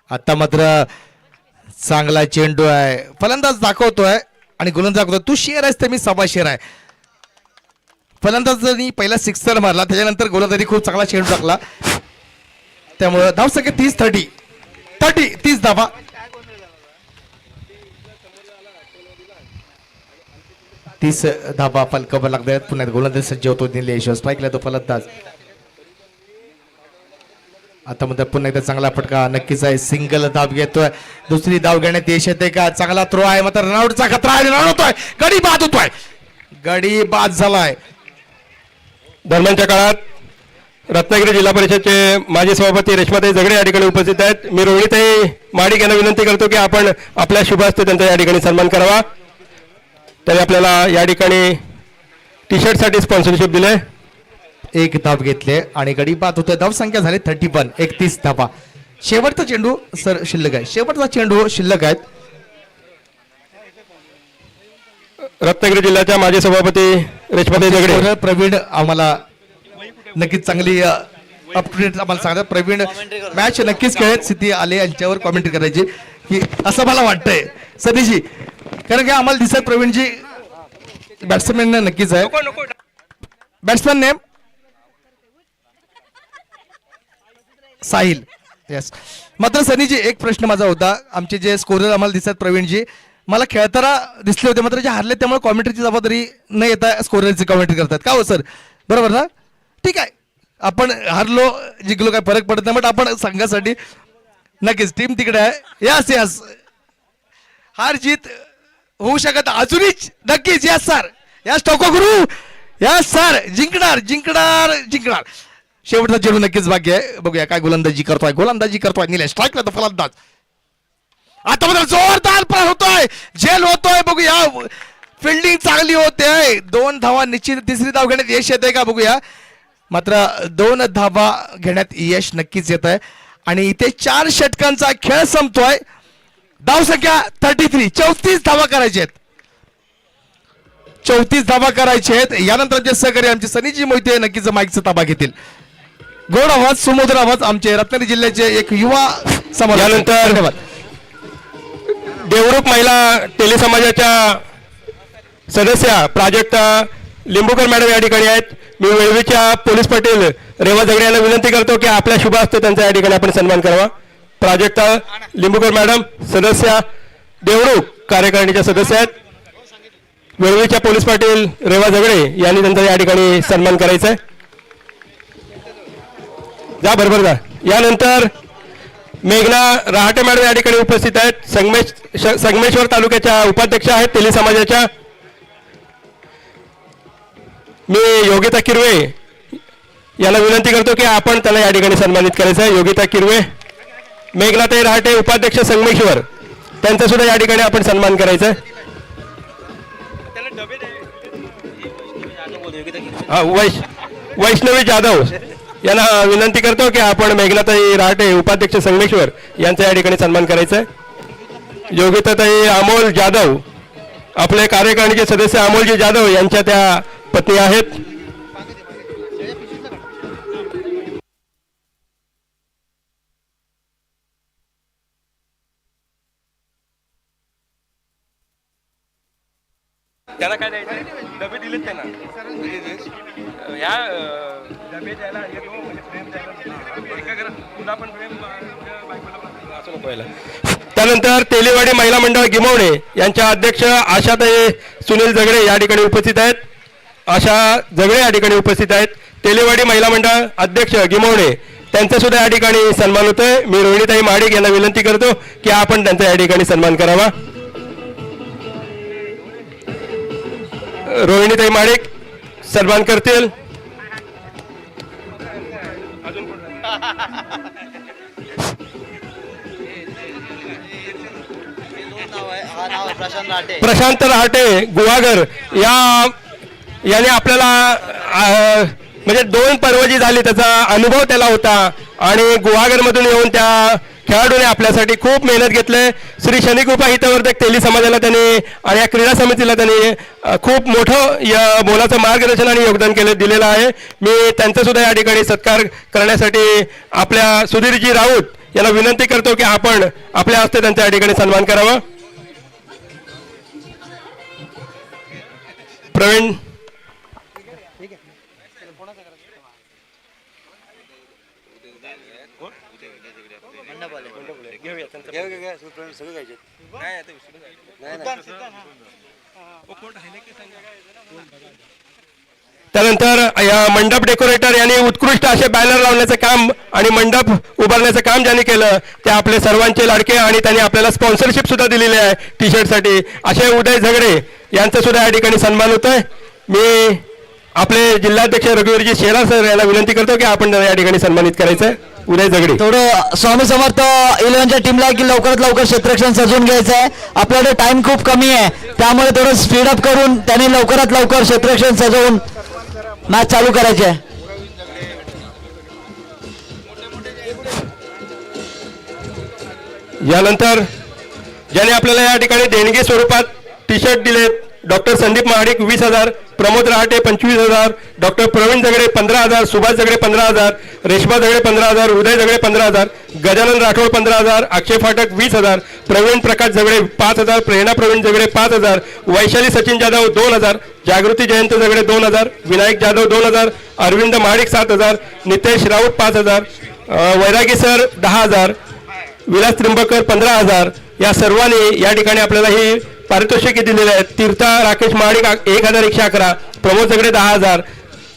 आता मात्र चांगला चेंडू आहे. फलंदाज दाखवतोय आणि गोलंदाज दाखवतोय तू शेर आहेस तर मी 6 शेर आहे. फलंदाजांनी पहिला 6 मारला. त्याच्यानंतर गोलंदाजी खूप चांगला चेंडू टाकला. त्यामुळे धावसंख्या 30 धावा. 30 धावा फलकावर लागतात. पुण्यात गोलंदाज सज्ज होतो निलेश. स्ट्राईकला तो फलंदाज. आता मध्ये पुन्हा एकदा चांगला फटका नक्कीच आहे. सिंगल धाव घेतोय. दुसरी धाव घेण्यात यश येते का. चांगला थ्रो आहे. मात्र रनआउटचा खतरा आहे. रन होतोय. गडी बाद होतोय. गडी बाद झालाय. दरम्यानच्या काळात रत्नागिरी जिल्हा परिषदचे माजी सभापती रेश्माताई झगडे या ठिकाणी उपस्थित आहेत. मी रोहिताई माडिक यांना विनंती करतो की आपण आपल्या शुभ हस्ते त्यांचा या ठिकाणी सन्मान करावा. तरी आपल्याला या ठिकाणी टी-शर्टसाठी स्पॉन्सरशिप दिले. 1 धाव घेतले आणि गडी बाद होतोय. धाव संख्या झाली 31 धावा. शेवटचा चेंडू सर शिल्लक आहे. शेवटचा चेंडू शिल्लक आहेत. रत्नागिरी जिल्ह्याच्या माजी सभापती रेश्माताई झगडे. प्रवीण आम्हाला नक्कीच चांगली अप टू डेट आम्हाला सांगतात. प्रवीण मॅच नक्कीच खेळत स्थिती आले यांच्यावर कॉमेंट्री करायची की असं मला वाटतंय सतीशी. कारण की आम्हाला दिसत प्रवीणजी बॅट्समॅन नक्कीच आहे. Batsman name Sahil. येस. मात्र सनीजी एक प्रश्न माझा होता. आमचे जे स्कोरर आम्हाला दिसत प्रवीणजी मला खेळताना दिसले होते. मात्र जे हारले त्यामुळे कॉमेंट्रीची जबाबदारी न येता स्कोररची कॉमेंट्री करतात का हो सर. बरोबर ना. ठीक आहे. आपण हारलो जिंकलो काय फरक पडत नाही. बट आपण संघासाठी नक्कीच टीम तिकडे आहे. यस हार जीत होऊ शकत अजूनही नक्कीच. Yes sir. यस टोको गुरु. Yes sir. जिंकणार. शेवटचा चेंडू नक्कीच भाग्य आहे. बघूया काय गोलंदाजी करतोय निलेश. स्ट्राईकला तो फलंदाज. आता मात्र जोरदार प्रहार होतोय. झेल होतोय. बघूया फिल्डिंग चांगली होते. 2 धावा निश्चित. 3री धाव घेण्यात यश येते का बघूया. मात्र 2 धावा घेण्यात यश नक्कीच येत आहे आणि इथे 4 षटकांचा खेळ संपतोय. धाव संख्या 34 धावा करायचे आहेत. 34 धावा करायचे आहेत. यानंतर जे सहकारी आमचे सनीजी मोहिते नक्कीच माईकचा ताबा घेतील. गोड आवाज सुमधुर आवाज आमचे रत्नागिरी जिल्ह्याचे एक युवा समाज. यानंतर धन्यवाद. देवरूख महिला टेली समाजाच्या सदस्या प्राजक्ता लिंबूकर मॅडम या ठिकाणी आहेत. मी वेळवीच्या पोलीस पाटील रेवा झगडे यांना विनंती करतो की आपल्या शुभ हस्ते त्यांचा या ठिकाणी आपण सन्मान करावा. प्राजक्ता लिंबूकर मॅडम सदस्या देवरूख कार्यकारिणीच्या सदस्य आहेत. वेळवीच्या पोलीस पाटील रेवा झगडे यांनी त्यांचा या ठिकाणी सन्मान करायचा आहे. जा बरोबर जा. यानंतर मेघना रहाटे मॅडम या ठिकाणी उपस्थित आहेत. संगमेश्वर तालुक्याच्या उपाध्यक्ष आहेत तेली समाजाच्या. मी योगिता किरवे यांना विनंती करतो की आपण त्यांना या ठिकाणी सन्मानित करायचं आहे. योगिता किरवे, मेघनाताई रहाटे उपाध्यक्ष संगमेश्वर, त्यांचा सुद्धा या ठिकाणी आपण सन्मान करायचा आहे. वैष्णवी जाधव यांना विनंती करतो की आपण मेघनाताई रहाटे उपाध्यक्ष संगमेश्वर यांचा या ठिकाणी सन्मान करायचा आहे. योगिताताई अमोल जाधव आपले कार्यकारिणीचे सदस्य अमोलजी जाधव यांच्या त्या पत्नी आहेत. त्याला काय द्यायचं डबे दिलेत त्यांना या डबे द्यायला तुला पण असं नको व्हायला. त्यानंतर तेलीवाडी महिला मंडळ गिमवणे यांच्या अध्यक्ष आशाताई सुनील झगडे या ठिकाणी उपस्थित आहेत. आशा झगडे या ठिकाणी उपस्थित आहेत. तेलीवाडी महिला मंडळ अध्यक्ष गिमवणे त्यांचा सुद्धा या ठिकाणी सन्मान होतोय. मी रोहिणीताई महाडिक यांना विनंती करतो की आपण त्यांचा या ठिकाणी सन्मान करावा. रोहिणीताई महाडिक सन्मान करतील. प्रशांत रहाटे गुहागर याने आपल्याला म्हणजे 2 पर्व जी झाली त्याचा अनुभव त्याला होता आणि गुहागरमधून येऊन त्या खेळाडूने आपल्यासाठी खूप मेहनत घेतली. श्री शनिकृपा हितवर्धक तेली समाजाला त्यांनी आणि या क्रीडा समितीला त्यांनी खूप मोठं या मोलाचं मार्गदर्शन आणि योगदान दिलेलं आहे. मी त्यांचा सुद्धा या ठिकाणी सत्कार करण्यासाठी आपल्या सुधीरजी राऊत यांना विनंती करतो की आपण आपल्या हस्ते त्यांचा या ठिकाणी सन्मान करावा. प्रवीण त्यानंतर या मंडप डेकोरेटर यांनी उत्कृष्ट असे बॅनर लावण्याचं काम आणि मंडप उभारण्याचं काम ज्यांनी केलं ते आपले सर्वांचे लाडके आणि त्यांनी आपल्याला स्पॉन्सरशिप सुद्धा दिलेली आहे टी शर्टसाठी. असे उदय झगडे यांचा सुद्धा या ठिकाणी सन्मान होतोय. मी आपले जिल्हाध्यक्ष रघुवीरजी शेलार सर यांना विनंती करतो की आपण या ठिकाणी सन्मानित करायचं आहे. उदय झगडे थोडं स्वामी समर्थ 11च्या टीमला की लवकरात लवकर क्षेत्ररक्षण सजवून घ्यायचं आहे. आपल्याकडे टाइम खूप कमी आहे त्यामुळे थोडं स्पीड अप करून त्यांनी लवकरात लवकर क्षेत्ररक्षण सजवून मॅच चालू करायची आहे. यानंतर ज्याने आपल्याला या ठिकाणी देणगी स्वरूपात टी शर्ट दिलेत डॉक्टर संदीप महाडिक 20,000, प्रमोद रहाटे 25,000, डॉक्टर प्रवीण झगडे 15,000, सुभाष झगडे 15,000, रेश्मा झगडे 15,000, उदय झगडे 15,000, गजानन राठोड 15,000, अक्षय फाटक 20,000, प्रवीण प्रकाश झगडे 5,000, प्रेरणा प्रवीण झगडे 5,000, वैशाली सचिन जाधव 2,000, जागृती जयंत झगडे 2,000, विनायक जाधव 2,000, अरविंद महाडिक 7,000, नितेश राऊत 5,000, वैरागी सर 10,000, विलास त्रिंबकर 15,000 या सर्वांनी या ठिकाणी आपल्याला ही पारितोषिके दिलेले आहेत. तीर्था राकेश महाडिक 1,111, प्रमोद झगडे 10,000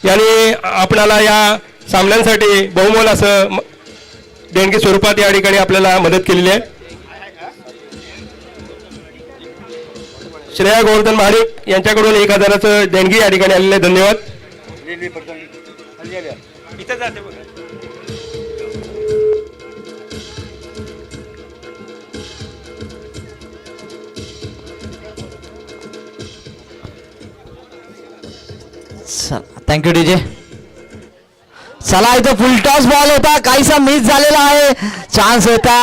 यांनी आपल्याला या सामन्यांसाठी बहुमोल असं देणगी स्वरूपात या ठिकाणी आपल्याला मदत केलेली आहे. श्रेया गोवर्धन महाडिक यांच्याकडून 1,000चं देणगी या ठिकाणी आलेले. धन्यवाद. इथे जाते बघा. Thank you DJ. चला इथं फुल टॉस बॉल होता काहीसा मिस झालेला आहे. चान्स होता.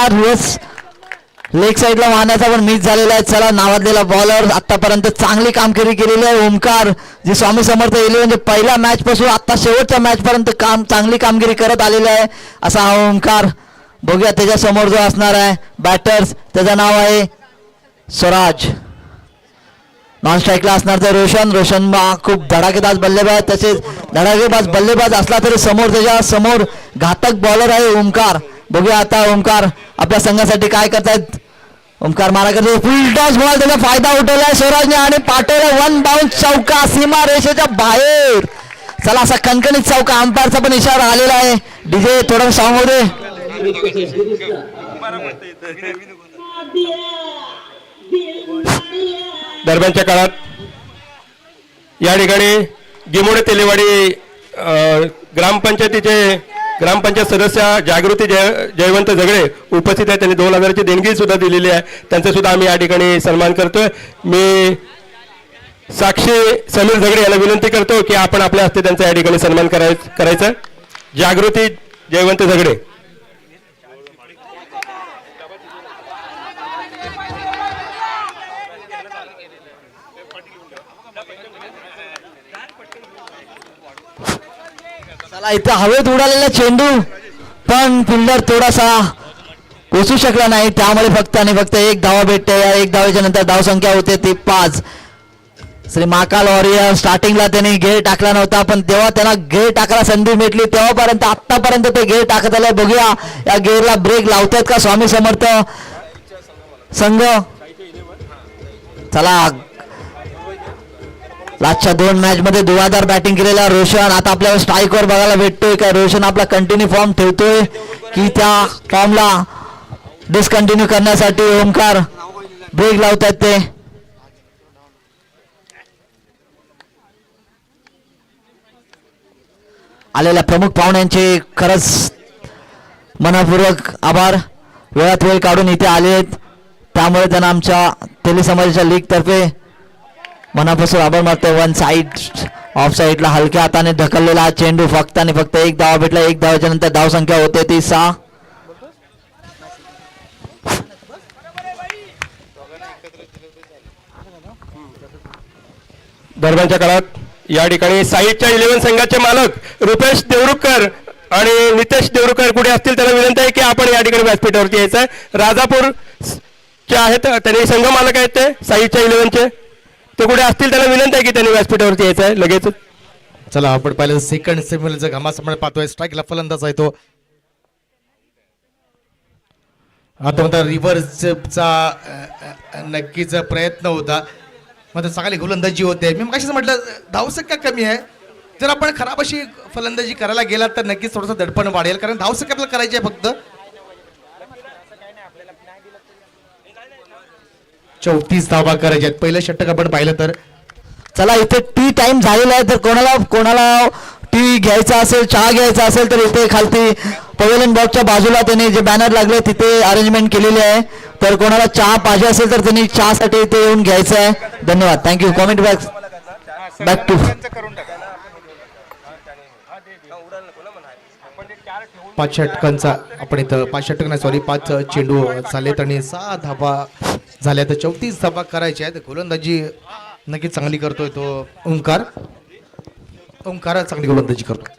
लेग साईडला मारण्याचा पण मिस झालेला आहे. चला नावाजलेला बॉलर आतापर्यंत चांगली कामगिरी केलेली आहे. ओमकार जी स्वामी समर्थ 11 पहिल्या मॅच पासून आता शेवटच्या मॅच पर्यंत चांगली कामगिरी करत आलेली आहे असा हा ओमकार. बघूया त्याच्या समोर जो असणार आहे बॅटर्स त्याचं नाव आहे स्वराज. नॉन स्ट्राईकला असणार तर रोशन खूप धडाकेबाज बल्लेबाज तसेच धडाकेबाज बल्लेबाज असला तरी त्याच्या समोर घातक बॉलर आहे ओमकार. बघूया आता ओमकार आपल्या संघासाठी काय करतायत. ओमकार मारा करतो फुल टॉस बॉल त्याचा फायदा उठवलाय स्वराजने आणि पाठवला 1 बाउन्स चौका सीमा रेषेच्या बाहेर. चला असा कणकणीत चौका अंपायरचा पण इशारा आलेला आहे. डीजे थोडं सॉंग होऊ दे. दरम्यानच्या काळात या ठिकाणी गिमोडे तेलेवाडी ग्रामपंचायत सदस्य जागृती जयवंत झगडे उपस्थित आहेत. त्यांनी 2000ची देणगी सुद्धा दिलेली आहे. त्यांचा सुद्धा आम्ही या ठिकाणी सन्मान करतोय. मी साक्षी समीर झगडे याला विनंती करतो की आपण आपल्या हस्ते त्यांचा या ठिकाणी सन्मान करायचा. जागृती जयवंत झगडे. चला इथं हवेत उडालेला चेंडू पण फिल्डर थोडासा पोचू शकला नाही त्यामुळे फक्त आणि फक्त एक धावा भेटते. या एक धावेच्या नंतर धावसंख्या होते ती 5. श्री महाकाल वॉरियर स्टार्टिंगला त्यांनी गेअर टाकला नव्हता पण तेव्हा त्यांना गेअर टाकायला संधी भेटली तेव्हापर्यंत आतापर्यंत ते गेअर टाकत आले. बघूया या गेअरला ब्रेक लावतात का स्वामी समर्थ संघ. चला लास्टच्या 2 मॅच मध्ये धुवाधार बॅटिंग केलेला रोशन आता आपल्याला स्ट्राईकवर बघायला भेटतोय का रोशन आपला कंटिन्यू फॉर्म ठेवतोय की त्या फॉर्मला डिस्कंटिन्यू करण्यासाठी ओमकार ब्रेक लावतात ते. आलेल्या प्रमुख पाहुण्यांचे खरंच मनपूर्वक आभार. वेळात वेळ काढून इथे आले त्यामुळे त्यांना आमच्या तेली समाजाच्या लीग तर्फे मनापासून आभार मानतो. 1 साईड ऑफ साईडला हलक्या हाताने ढकललेला चेंडू फक्त आणि फक्त एक धावा भेटला. एक धावाच्या नंतर धावसंख्या होते ती 6. दरम्यानच्या काळात या ठिकाणी साईडच्या 11 संघाचे मालक रुपेश देवरुखकर आणि नितेश देवरुखकर कुठे असतील त्यांना विनंती आहे की आपण या ठिकाणी व्यासपीठावरती यायचं आहे. राजापूरचे आहेत त्यांनी संघ मालक आहेत ते साईडच्या 11चे ते कुठे असतील त्यांना विनंती आहे की त्यांनी व्यासपीठावरती यायचं आहे लगेच. चला आपण पाहिलं सेकंड सेमीफायनलचा घमासामोर पाहतोय. स्ट्राईकला फलंदाज आहे तो आता म्हणता रिव्हर्सचा नक्कीच प्रयत्न होता मात्र चांगली गोलंदाजी होते. मी मगाशीच म्हटलं धावसंख्या कमी आहे. जर आपण खराब अशी फलंदाजी करायला गेलात तर नक्कीच थोडंसं दडपण वाढेल कारण धावसंख्या आपल्याला करायची आहे फक्त 34 धावा करायच्या आहेत. पहिलं षटक आपण पाहिलं तर चला इथे टी टाइम झालेला आहे तर कोणाला टी घ्यायचा असेल चहा घ्यायचा असेल तर इथे खालती पवेलियन बॉक्सच्या बाजूला त्यांनी जे बॅनर लागले तिथे अरेंजमेंट केलेली आहे. तर कोणाला चहा पाहिजे असेल तर त्यांनी चहासाठी इथे येऊन घ्यायचं आहे. धन्यवाद. थँक्यू. कॉमेंट बॅक टू 5 षटकांचा आपण इथं 5 षटक नाही सॉरी 5 चेंडू झालेत आणि 6 धावा झाल्या तर 34 धावा करायच्या आहेत. गोलंदाजी नक्कीच चांगली करतोय तो ओंकार चांगली गोलंदाजी करतो.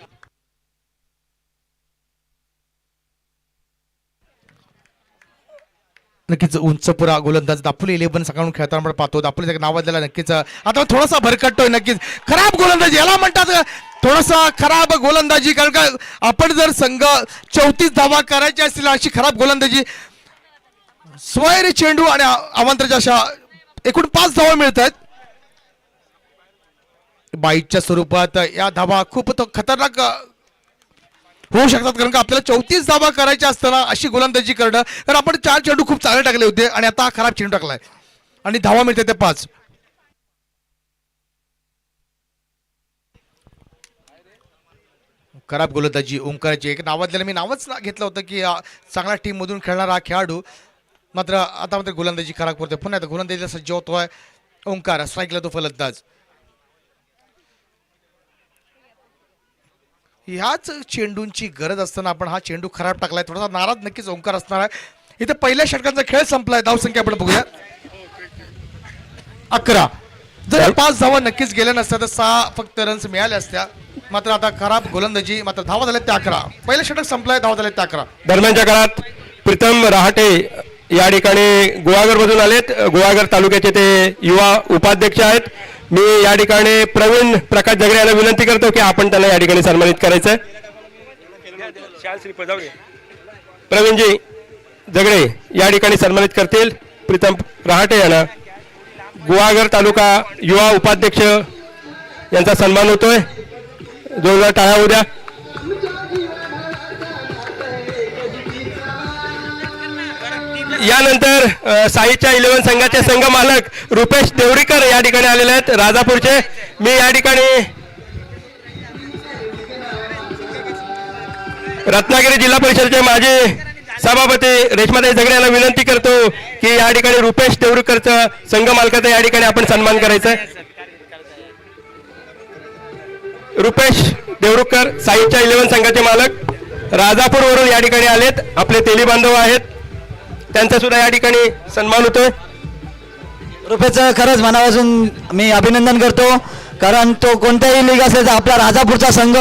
नक्कीच उंच पुरा गोलंदाज दापोली 11 सकाळून खेळताना आपण पाहतो. दापोलीच्या नावाजलेला नक्कीच आता थोडासा भरकटतोय. नक्कीच खराब गोलंदाजी याला म्हणतात थोडासा खराब गोलंदाजी कारण का आपण जर संघ 34 धावा करायची असतील अशी खराब गोलंदाजी स्वैर चेंडू आणि अवांतराच्या अशा एकूण 5 धावा मिळत आहेत. बाईटच्या स्वरूपात या धावा खूप खतरनाक होऊ शकतात कारण का आपल्याला 34 धावा करायच्या असताना अशी गोलंदाजी करणं कारण आपण 4 चेंडू खूप चांगले टाकले होते आणि आता खराब चेंडू टाकलाय आणि धावा मिळते ते 5. खराब गोलंदाजी ओंकाराची एक नावाजलेलं मी नावच घेतलं होतं की चांगल्या टीम मधून खेळणारा खेळाडू मात्र आता मात्र गोलंदाजी खराब करतोय. पुन्हा आता गोलंदाजीला सज्ज होतोय ओंकार. स्ट्राईकला तो फलंदाज. ह्याच चेंडूंची गरज असताना आपण हा चेंडू खराब टाकलाय. थोडासा नाराज नक्कीच ओंकार असणार आहे इथे पहिल्या षटकांचा खेळ संपलाय. धावसंख्या आपण बघूया 11. जर या 5 धावा नक्कीच गेल्या नसत्या तर 6 फक्त रन्स मिळाल्या असत्या. मात्र आता खराब गोलंदाजी, मात्र धावा झाल्या त्या 11. पहिलं षटक संपलंय, धावा झाल्या त्या 11. दरम्यानच्या काळात प्रीतम रहाटे या ठिकाणी गुहागर मधून आलेत. गुहागर तालुक्याचे ते युवा उपाध्यक्ष आहेत. मी या ठिकाणी प्रवीण प्रकाश झगडे यांना विनंती करतो की आपण त्यांना या ठिकाणी सन्मानित करायचं. प्रवीणजी झगडे या ठिकाणी सन्मानित करतील प्रीतम रहाटे यांना. गुहागर तालुका युवा उपाध्यक्ष यांचा सन्मान होतोय. जोरदार टाळ्या होऊ द्या. यानंतर साईच्या 11 संघाचे संघ मालक रुपेश देवडीकर या ठिकाणी आलेले आहेत राजापूरचे. मी या ठिकाणी रत्नागिरी जिल्हा परिषदेचे माजी सभापती रेश्माताई झगडे यांना विनंती करतो की या ठिकाणी रुपेश देवडीकरचं संघ मालकाचा या ठिकाणी आपण सन्मान करायचा आहे. रुपेश देवडूकर साईच्या 11 संघाचे मालक राजापूरवरून या ठिकाणी आलेत. आपले तेली बांधव आहेत, त्यांचा सुद्धा या ठिकाणी सन्मान होतोय. रुपेशचं खरंच मनापासून मी अभिनंदन करतो, कारण तो कोणत्याही लीग असेल तर आपला राजापूरचा संघ,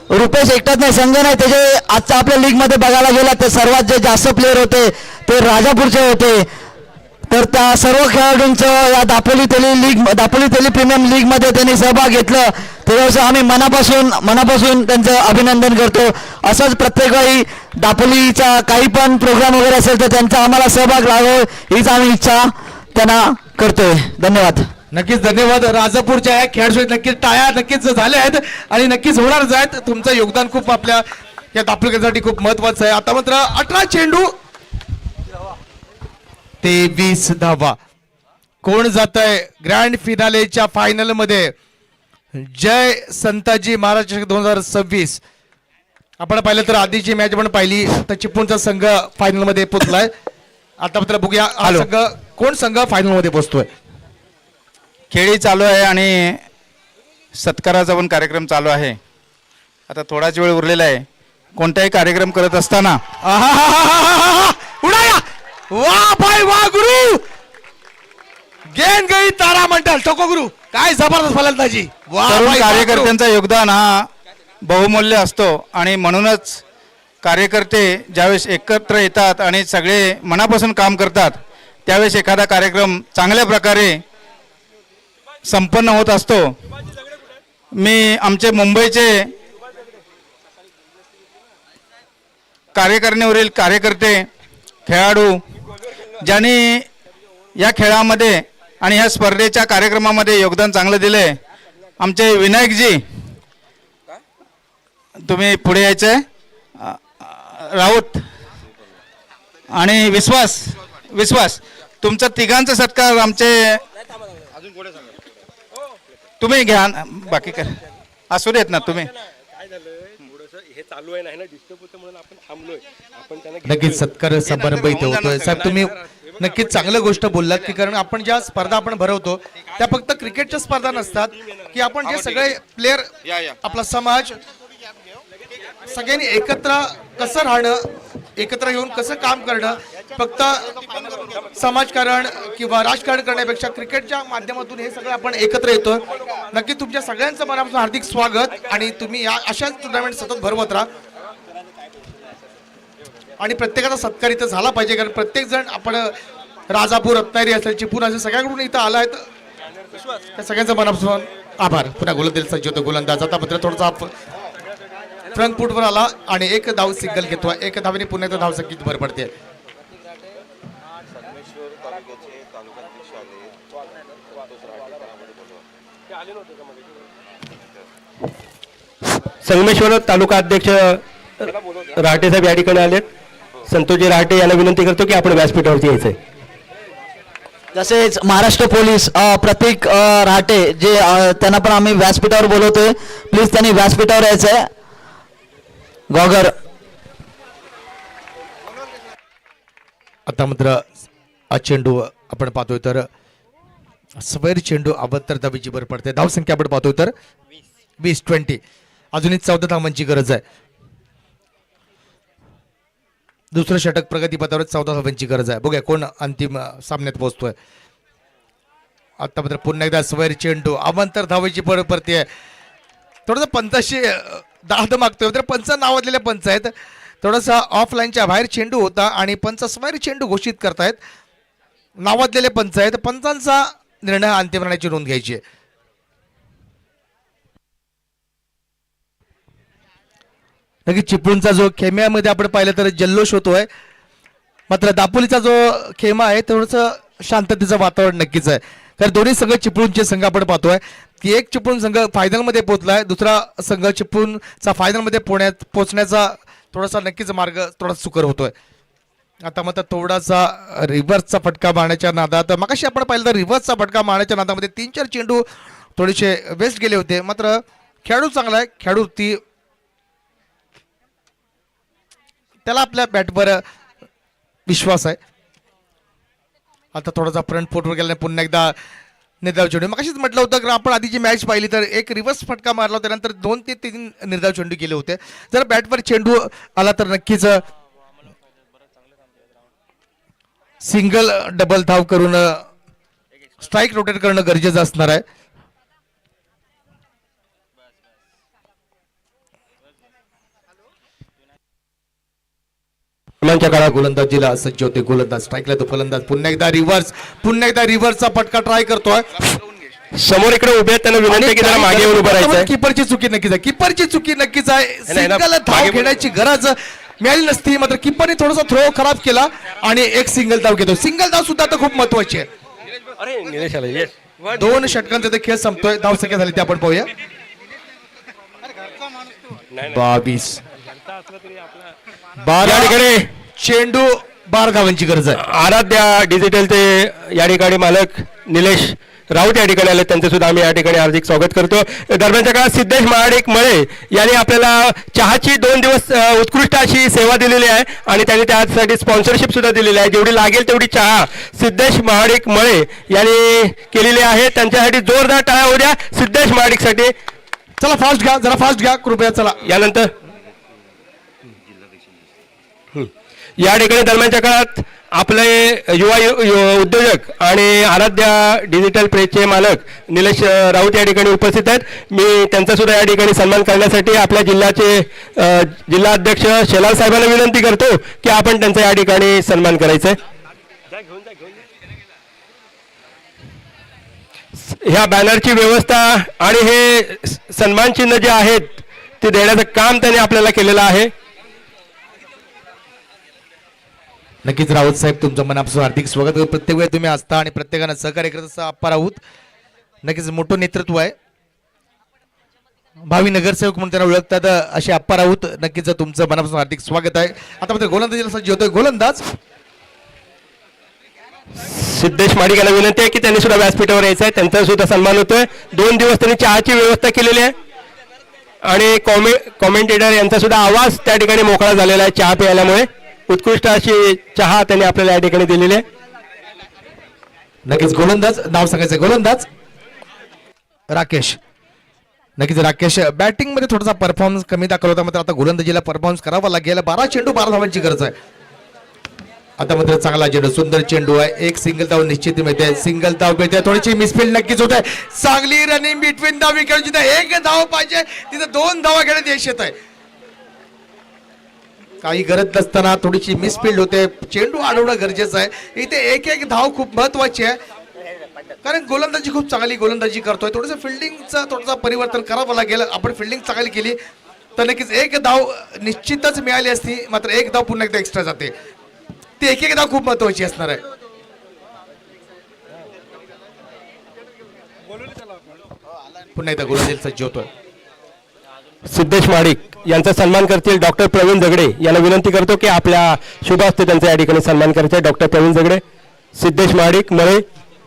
रुपेश एकटाच नाही, संघ नाही, त्याचे आजचा आपल्या लीगमध्ये बघायला गेला तर सर्वात जे जास्त प्लेअर होते ते राजापूरचे होते. तर त्या सर्व खेळाडूंचं या दापोली तेली प्रीमियम लीगमध्ये त्यांनी सहभाग घेतलं, त्याच्यावर आम्ही मनापासून त्यांचं अभिनंदन करतो. असंच प्रत्येक वेळी दापोलीचा काही पण प्रोग्राम वगैरे असेल तर त्यांचा आम्हाला सहभाग लावावा हीच आम्ही इच्छा त्यांना करतोय. धन्यवाद. नक्कीच धन्यवाद. राजापूरच्या या खेळाडूंसाठी नक्कीच टाळ्या नक्कीच झाल्या आहेत आणि नक्कीच होणारच आहेत. तुमचं योगदान खूप आपल्या या दापोलीकरांसाठी खूप महत्वाचं आहे. आता मात्र 18 चेंडू 23 धावा. कोण जात आहे ग्रँड फिनालेच्या फायनल मध्ये? जय संताजी महाराज 2026. आपण पाहिलं तर आधीची मॅच आपण पाहिली तर चिपळूणचा संघ फायनल मध्ये पोहोचलाय. आता मात्र बघूया हा संघ कोण संघ फायनल मध्ये पोहोचतोय. खेळी चालू आहे आणि सत्काराचा पण कार्यक्रम चालू आहे. आता थोडाच वेळ उरलेला आहे. कोणताही कार्यक्रम करत असताना उडाया वा बाय वा गुरु गेन गई तारा म्हणताल ठोको गुरु. काय जबरदस्त फलंदाजी. वा तरुण बाय, वा कार्यकर्त्यांचं योगदान हा बहुमूल्य असतो आणि म्हणूनच कार्यकर्ते ज्यावेळेस एकत्र येतात आणि सगळे मनापासून काम करतात त्यावेळेस एखादा कार्यक्रम चांगल्या प्रकारे संपन्न होत असतो. मी आमचे मुंबईचे कार्यकारिणीवरील कार्यकर्ते खेळाडू ज्यांनी या खेळामध्ये आणि ह्या स्पर्धेच्या कार्यक्रमामध्ये योगदान चांगलं दिलंय, आमचे विनायकजी तुम्ही पुढे यायचंय, राऊत आणि विश्वास तुमचा तिघांचा सत्कार आमचे तुम्ही घ्या. बाकी काय असू देत ना तुम्ही. नक्कीच सत्कार समारंभ इथे होतोय. साहेब तुम्ही नक्कीच चांगलं गोष्ट बोललात की कारण आपण ज्या स्पर्धा आपण भरवतो त्या फक्त क्रिकेटच्या स्पर्धा नसतात की आपण जे सगळे प्लेअर आपला समाज सगळ्यांनी एकत्र कसं राहणं, एकत्र येऊन कसं काम करणं, फक्त समाजकारण किंवा राजकारण करण्यापेक्षा क्रिकेटच्या माध्यमातून हे सगळं आपण एकत्र येतो. नक्की तुमच्या सगळ्यांचं मनापासून हार्दिक स्वागत आणि तुम्ही या अशाच टुर्नामेंट सतत भरवत राहा आणि प्रत्येकाचा सत्कार इथं झाला पाहिजे कारण प्रत्येक जण आपण राजापूर रत्नागिरी असेल चिपळूण असेल सगळ्याकडून इथं आला आहे. त्या सगळ्यांचा मनापासून आभार. पुन्हा गोलंदाज सज्ज होतो गोलंदाज आता मात्र थोडासा फ्रंट फुटवर आला आणि एक धाव सिंगल घेतो. एक धावेने पुन्हा एकदा धावसंख्येत भर पडते. संगमेश्वर तालुका अध्यक्ष रहाटे साहेब या ठिकाणी आलेत. संतोषजी रहाटे यांना विनंती करतो की आपण व्यासपीठावरती यायचंय. तसेच महाराष्ट्र पोलीस प्रतीक रहाटे जे त्यांना पण आम्ही व्यासपीठावर बोलवतोय, प्लीज त्यांनी व्यासपीठावर यायचंय. गॉगर आता मात्र हा चेंडू आपण पाहतोय तर स्वैर चेंडू अबत्तर धावेची भर पडते. धावसंख्या आपण पाहतोय तर 20 अजूनही 14 धावांची गरज आहे. दुसरं षटक प्रगतीपथावर 14 धावांची गरज आहे. बघूया कोण अंतिम सामन्यात पोहोचतोय. आता मात्र पुन्हा एकदा स्वैर चेंडू अवांतर धावाची परती आहे. थोडंसं पंचाशी दाद मागतोय तर पंच नावाजलेले पंच आहेत. थोडासा ऑफलाईनच्या बाहेर चेंडू होता आणि पंच स्वैर चेंडू घोषित करतायत. नावाजलेले पंच आहेत. पंचांचा निर्णय अंतिम राहण्याची नोंद घ्यायची आहे. नक्की चिपळूणचा जो खेम्यामध्ये आपण पाहिलं तर जल्लोष होतोय. मात्र दापोलीचा जो खेमा आहे थोडंसं शांततेचं वातावरण नक्कीच आहे. कारण दोन्ही संघ चिपळूणचे संघ आपण पाहतोय की एक चिपळूण संघ फायनलमध्ये पोहोचलाय, दुसरा संघ चिपळूणचा फायनलमध्ये पोहोचण्याचा थोडासा नक्कीच मार्ग थोडासा सुकर होतोय. आता मात्र थोडासा रिव्हर्सचा फटका मारण्याच्या नादात मगाशी आपण पाहिलं तर रिव्हर्सचा फटका मारण्याच्या नादामध्ये 3-4 चेंडू थोडेसे वेस्ट गेले होते. मात्र खेळाडू चांगला आहे. खेळाडू ती त्याला आपल्या बॅटवर विश्वास आहे. आता थोडासा फ्रंट फुटवर गेल्याने पुन्हा एकदा निर्धाव चेंडू. मगाशीच म्हटलं होतं की आपण आधीची मॅच पाहिली तर एक रिव्हर्स फटका मारला होता, त्यानंतर 2 ते 3 निर्धाव चेंडू गेले होते. जर बॅटवर चेंडू आला तर नक्कीच सिंगल डबल धाव करून स्ट्राईक रोटेट करणं गरजेचं असणार आहे. काळात गोलंदाजीला सज्ज होते गोलंदाज. स्ट्राईकला तो फलंदाज. पुन्हा एकदा रिव्हर्सचा फटका ट्राय करतोय. समोर इकडे उभे आहेत, त्यांना विनंती आहे की जरा मागे येऊन उभं राहायचं. कीपरची चुकी नक्कीच आहे. सिंगल धाव घेण्याची गरज मिळाली नसती, मात्र कीपरने थोडासा थ्रो खराब केला आणि एक सिंगल धाव घेतो. सिंगल धाव सुद्धा आता खूप महत्वाची आहे. अरे निलेश आला, yes. 2 षटकांचा ते खेळ संपतोय. धाव संख्या झाली ते आपण पाहूया. 22 या ठिकाणी चेंडू 12 धावांची गरज आहे. आराध्या डिजिटलचे या ठिकाणी मालक निलेश राऊत या ठिकाणी आले, त्यांचं सुद्धा आम्ही या ठिकाणी हार्दिक स्वागत करतो. दरम्यानच्या काळात सिद्धेश महाडिक मळे यांनी आपल्याला चहाची 2 दिवस उत्कृष्ट अशी सेवा दिलेली आहे आणि त्यांनी त्यासाठी स्पॉन्सरशिप सुद्धा दिलेली आहे. जेवढी लागेल तेवढी चहा सिद्धेश महाडिक मळे यांनी केलेली आहे. त्यांच्यासाठी जोरदार टाळ्या होऊ द्या सिद्धेश महाडिकसाठी. चला जरा फास्ट घ्या कृपया. चला यानंतर या ठिकाणी दरम्यानच्या काळात आपले युवा उद्योजक आणि आराध्या डिजिटल प्रेसचे मालक निलेश राऊत या ठिकाणी उपस्थित आहेत. मी त्यांचा सुद्धा या ठिकाणी सन्मान करण्यासाठी आपल्या जिल्ह्याचे जिल्हा अध्यक्ष शेलार साहेबांना विनंती करतो की आपण त्यांचा या ठिकाणी सन्मान करायचा आहे. ह्या बॅनरची व्यवस्था आणि हे सन्मान चिन्ह जे आहेत ते देण्याचं काम त्यांनी आपल्याला केलेलं आहे. नक्कीच राऊत साहेब तुमचं मनापासून हार्दिक स्वागत. प्रत्येक वेळी तुम्ही असता आणि प्रत्येकानं सहकार्य करत असता. अप्पा राऊत नक्कीच मोठं नेतृत्व आहे. भावी नगरसेवक म्हणून त्यांना ओळखतात असे अप्पा राऊत. नक्कीच तुमचं मनापासून हार्दिक स्वागत आहे. आता मात्र गोलंदाजीला सज्ज होतोय गोलंदाज सिद्धेश महाडिक यांना विनंती आहे की त्यांनी सुद्धा व्यासपीठावर यायचं आहे. त्यांचा सुद्धा सन्मान होतोय. 2 दिवस त्यांनी चहाची व्यवस्था केलेली आहे आणि कॉमेंटेटर यांचा सुद्धा आवाज त्या ठिकाणी मोकळा झालेला आहे चहा प्यायल्यामुळे. उत्कृष्ट अशी चहा त्यांनी आपल्याला या ठिकाणी दिलेली आहे. नक्कीच गोलंदाज नाव सांगायचं गोलंदाज राकेश. नक्कीच राकेश बॅटिंग मध्ये थोडासा परफॉर्मन्स कमी दाखवला होता, मात्र आता गोलंदाजीला परफॉर्मन्स करावा लागेल. 12 चेंडू 12 धावांची गरज आहे. आता मात्र चांगला चेंडू सुंदर चेंडू आहे. एक सिंगल धाव निश्चित मिळते. सिंगल धाव मिळते. थोडीशी मिसफील्ड नक्कीच होत आहे. चांगली रनिंग बिटवीन द विकेट. जिथे 1 धाव पाहिजे तिथे 2 धावा घेण्यात यश येत आहे. काही गरज नसताना थोडीशी मिसफील्ड होते. चेंडू अडवणं गरजेचं आहे. इथे एक धाव खूप महत्वाची आहे, कारण गोलंदाजी खूप चांगली गोलंदाजी करतोय. थोडंसं फिल्डिंगचं थोडंसं परिवर्तन करावं लागेल. आपण फिल्डिंग चांगली केली तर नक्कीच 1 धाव निश्चितच मिळाली असती, मात्र 1 धाव पुन्हा एकदा एक्स्ट्रा जाते. ती 1 धाव खूप महत्वाची असणार आहे. पुन्हा एकदा गोलंदाजी सज्ज होतोय. सिद्धेश महाडिक यांचा सन्मान करतील डॉक्टर प्रवीण झगडे. यांना विनंती करतो की आपल्या शुभ हस्ते त्यांचा या ठिकाणी सन्मान करायचा आहे. डॉक्टर प्रवीण झगडे, सिद्धेश महाडिक मळे.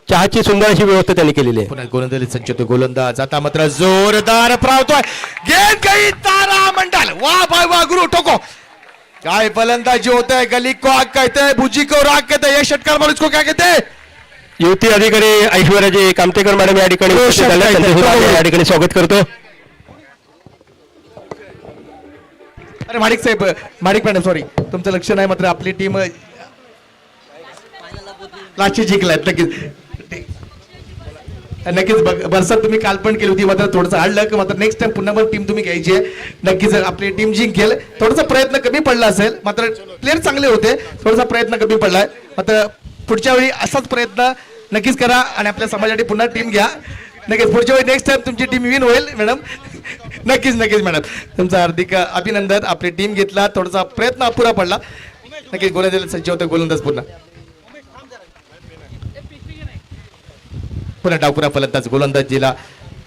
चहाची सुंदर अशी व्यवस्था त्यांनी केलेली आहे. पुन्हा गोलंदाजी सज्ज होतोय गोलंदाज. आता मात्र जोरदार प्रावतोय. गेंद गई तारा मंडल. वाह भाई वाह गुरु ठोको. काय फलंदाजी होत आहे. गली को आग कहते हैं, भुजी को राग कहते हैं. ये षटकार मार इसको क्या कहते हैं. युवती अधिकारी ऐश्वर्याजी कामतेकर मॅडम या ठिकाणी उपस्थित झाल्या. त्यांचं सुद्धा आपण या ठिकाणी स्वागत करतो. अरे माडिक साहेब, माडिक मॅडम सॉरी, तुमचं लक्ष नाही, मात्र आपली टीम लाची जिंकलाय नक्कीच बरसात तुम्ही काल पण केली होती, मात्र थोडंसं हाडलं की मात्र नेक्स्ट टाइम पुन्हा पण टीम तुम्ही घ्यायची आहे. नक्कीच आपली टीम जिंकेल. थोडासा प्रयत्न कमी पडला असेल, मात्र प्लेअर चांगले होते, थोडासा प्रयत्न कमी पडलाय. मात्र पुढच्या वेळी असाच प्रयत्न नक्कीच करा आणि आपल्या समाजासाठी पुन्हा टीम घ्या. नक्कीच पुढच्या वेळी नेक्स्ट टाइम तुमची टीम विन होईल मॅडम. नक्कीच नक्कीच मॅडम, तुमचं हार्दिक अभिनंदन. आपली टीम घेतला, थोडासा प्रयत्न अपुरा पडला. नक्कीच गोलंदाज सज्ज होते, गोलंदाज पुन्हा डावपुरा फलंदाज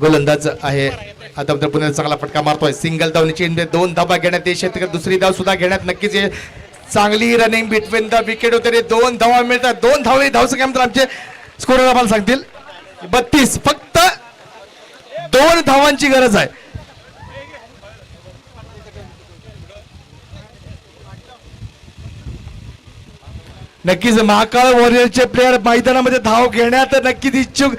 गोलंदाज आहे. आता पुन्हा चांगला फटका मारतोय. सिंगल धावण्याची 2 धावा घेण्यात येते. शेतकरी दुसरी धाव सुद्धा घेण्यात नक्कीच चांगली रनिंग बिटवीन द विकेट होते. 2 धावा मिळतात. 2 धाव धावसंख्यानंतर आमचे स्कोरर आम्हाला सांगतील 32. फक्त 2 धावांची गरज आहे. नक्कीच महाकाळ वॉरियरचे प्लेयर मैदानामध्ये धाव घेण्यात नक्कीच इच्छुक.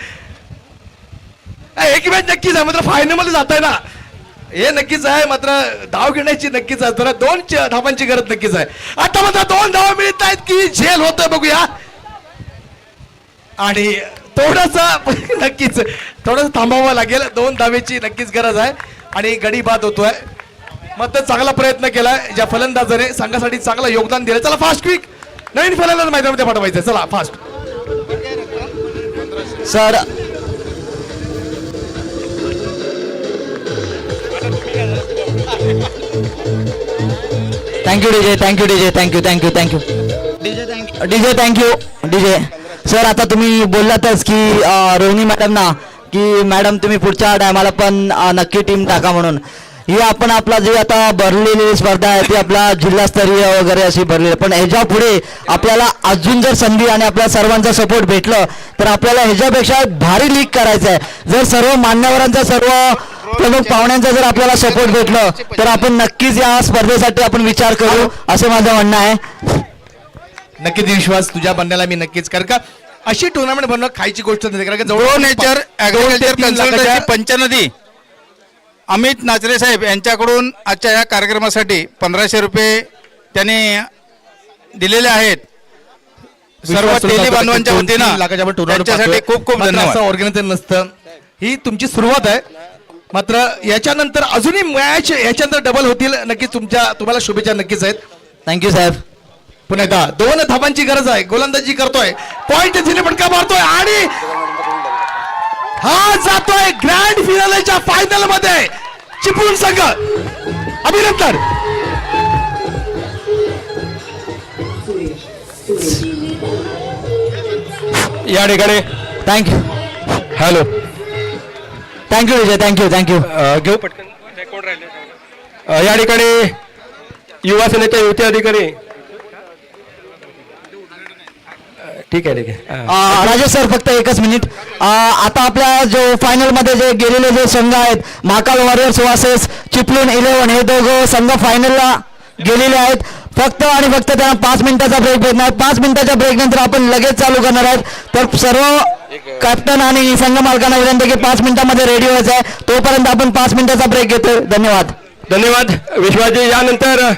एक मॅच नक्कीच आहे, मात्र फायनल मध्ये जात आहे ना, हे नक्कीच आहे. मात्र धाव घेण्याची नक्कीच आहे, तर 2 धावांची गरज नक्कीच आहे. आता मात्र 2 धावा मिळत आहेत की झेल होतोय बघूया. आणि नक्कीच थोडंसं थांबावं लागेल. 2 धावेची नक्कीच गरज आहे आणि गडी बाद होतोय. मात्र चांगला प्रयत्न केलाय ज्या फलंदाजाने, संघासाठी चांगलं योगदान दिलं. चला फास्ट क्विक, नवीन फलंदाज मैदानामध्ये पाठवायचं. चला fast sir. Thank you DJ, thank you DJ, thank you thank you thank you DJ, thank you DJ. Sir आता तुम्ही बोललातच की रोहिणी मॅडमना की मॅडम तुम्ही पुढच्या टायमाला पण नक्की टीम टाका म्हणून. ही आपण आपला जी आता भरलेली स्पर्धा आहे ती आपला जिल्हास्तरीय वगैरे अशी भरलेली, पण ह्याच्या पुढे आपल्याला अजून जर संधी आणि आपल्या सर्वांचा सपोर्ट भेटलं तर आपल्याला ह्याच्यापेक्षा भारी लीग करायचं आहे. जर सर्व मान्यवरांचा, सर्व प्रमुख पाहुण्यांचा जर आपल्याला सपोर्ट भेटलं तर आपण नक्कीच या स्पर्धेसाठी आपण विचार करू, असं माझं म्हणणं आहे. नक्कीच विश्वास तुझ्या बनण्याला मी नक्कीच कर का अशी टुर्नामेंट बनवणं खायची गोष्ट नाही. कारण Grow Nature Agriculture Consultancy Panchnadi Amit Nachare साहेब यांच्याकडून आजच्या या कार्यक्रमासाठी 1500 रुपये त्यांनी दिलेले आहेत. सर्व तेली बांधवांच्या वतीनं त्यांच्यासाठी खूप खूप धन्यवाद. ऑर्गनायझर नसतं, ही तुमची सुरुवात आहे. मात्र याच्यानंतर अजूनही मॅच याच्यानंतर डबल होतील. नक्कीच तुम्हाला शुभेच्छा नक्कीच आहेत. थँक्यू साहेब. पुन्हा एकदा 2 धावांची गरज आहे. गोलंदाजी करतोय, पॉइंट दिले, फटका मारतोय आणि हा जातोय ग्रँड फिनालेच्या फायनल मध्ये. चिपळूण संघ अभिनंदन. या ठिकाणी thank you hello, thank you DJ, thank you thank you. घेऊ पटकन. या ठिकाणी युवा सेनेचे युवती अधिकारी. ठीक आहे. राजेश सर फक्त एकच मिनिट. आता आपल्या जो फायनल मध्ये जे गेलेले जे संघ आहेत महाकाल वॉरियर्स वर्सेस चिपळूण 11, हे दोघं संघ फायनलला गेलेले आहेत. फक्त आणि फक्त त्यांना 5 मिनिटाचा ब्रेक भेटणार. 5 मिनिटाच्या ब्रेक नंतर आपण लगेच चालू करणार आहोत. तर सर्व कॅप्टन आणि संघ मालकांना विनंती की 5 मिनिटांमध्ये रेडी व्हायचं आहे. तोपर्यंत आपण 5 मिनिटाचा ब्रेक घेतो. धन्यवाद. धन्यवाद विश्वासजी. यानंतर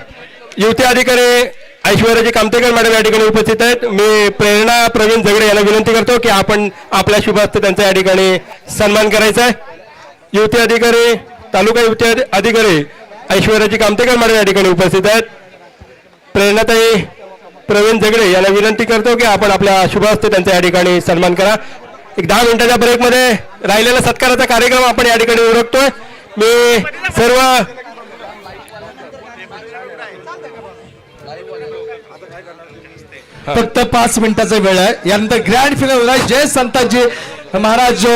युवती अधिकारी ऐश्वर्याजी कामतेकर मॅडम या ठिकाणी उपस्थित आहेत. मी प्रेरणा प्रवीण झगडे यांना विनंती करतो की आपण आपल्या शुभ हस्ते त्यांचा या ठिकाणी सन्मान करायचा आहे. युवती अधिकारी, तालुका युवती अधिकारी ऐश्वर्याजी कामतेकर मॅडम या ठिकाणी उपस्थित आहेत. प्रेरणाताई प्रवीण झगडे यांना विनंती करतो की आपण आपल्या शुभ हस्ते त्यांचा या ठिकाणी सन्मान करा. एक 10 मिनिटाच्या ब्रेकमध्ये राहिलेला सत्काराचा कार्यक्रम आपण या ठिकाणी उरकतोय. मी सर्व फक्त 5 मिनिटाचा वेळ आहे. यानंतर ग्रँड फिनाल जय संताजी महाराज जो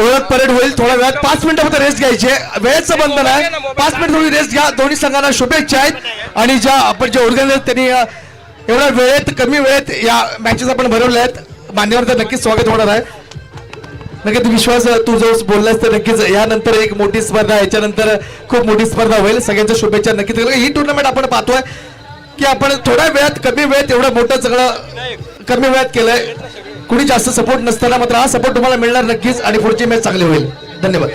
ओळख परेड होईल. थोड्या वेळात 5 मिनिटं फक्त रेस्ट घ्यायची आहे. वेळेचं बंधन आहे. 5 मिनिट थोडी रेस्ट घ्या. दोन्ही संघांना शुभेच्छा आहेत. आणि ज्या आपण जे ऑर्गनायझर त्यांनी एवढ्या वेळेत, कमी वेळेत या मॅचेस आपण भरवल्या आहेत, मान्यवरचं नक्कीच स्वागत होणार आहे. नक्कीच विश्वास तू जो बोललास तर नक्कीच यानंतर एक मोठी स्पर्धा, याच्यानंतर खूप मोठी स्पर्धा होईल. सगळ्यांच्या शुभेच्छा नक्कीच. ही टुर्नामेंट आपण पाहतोय की आपण थोड्या वेळात, कमी वेळेत एवढं मोठं सगळं कमी वेळात केलंय. कुणी जास्त सपोर्ट नसताना मात्र हा सपोर्ट तुम्हाला मिळणार नक्कीच आणि पुढची मॅच चांगली होईल. धन्यवाद.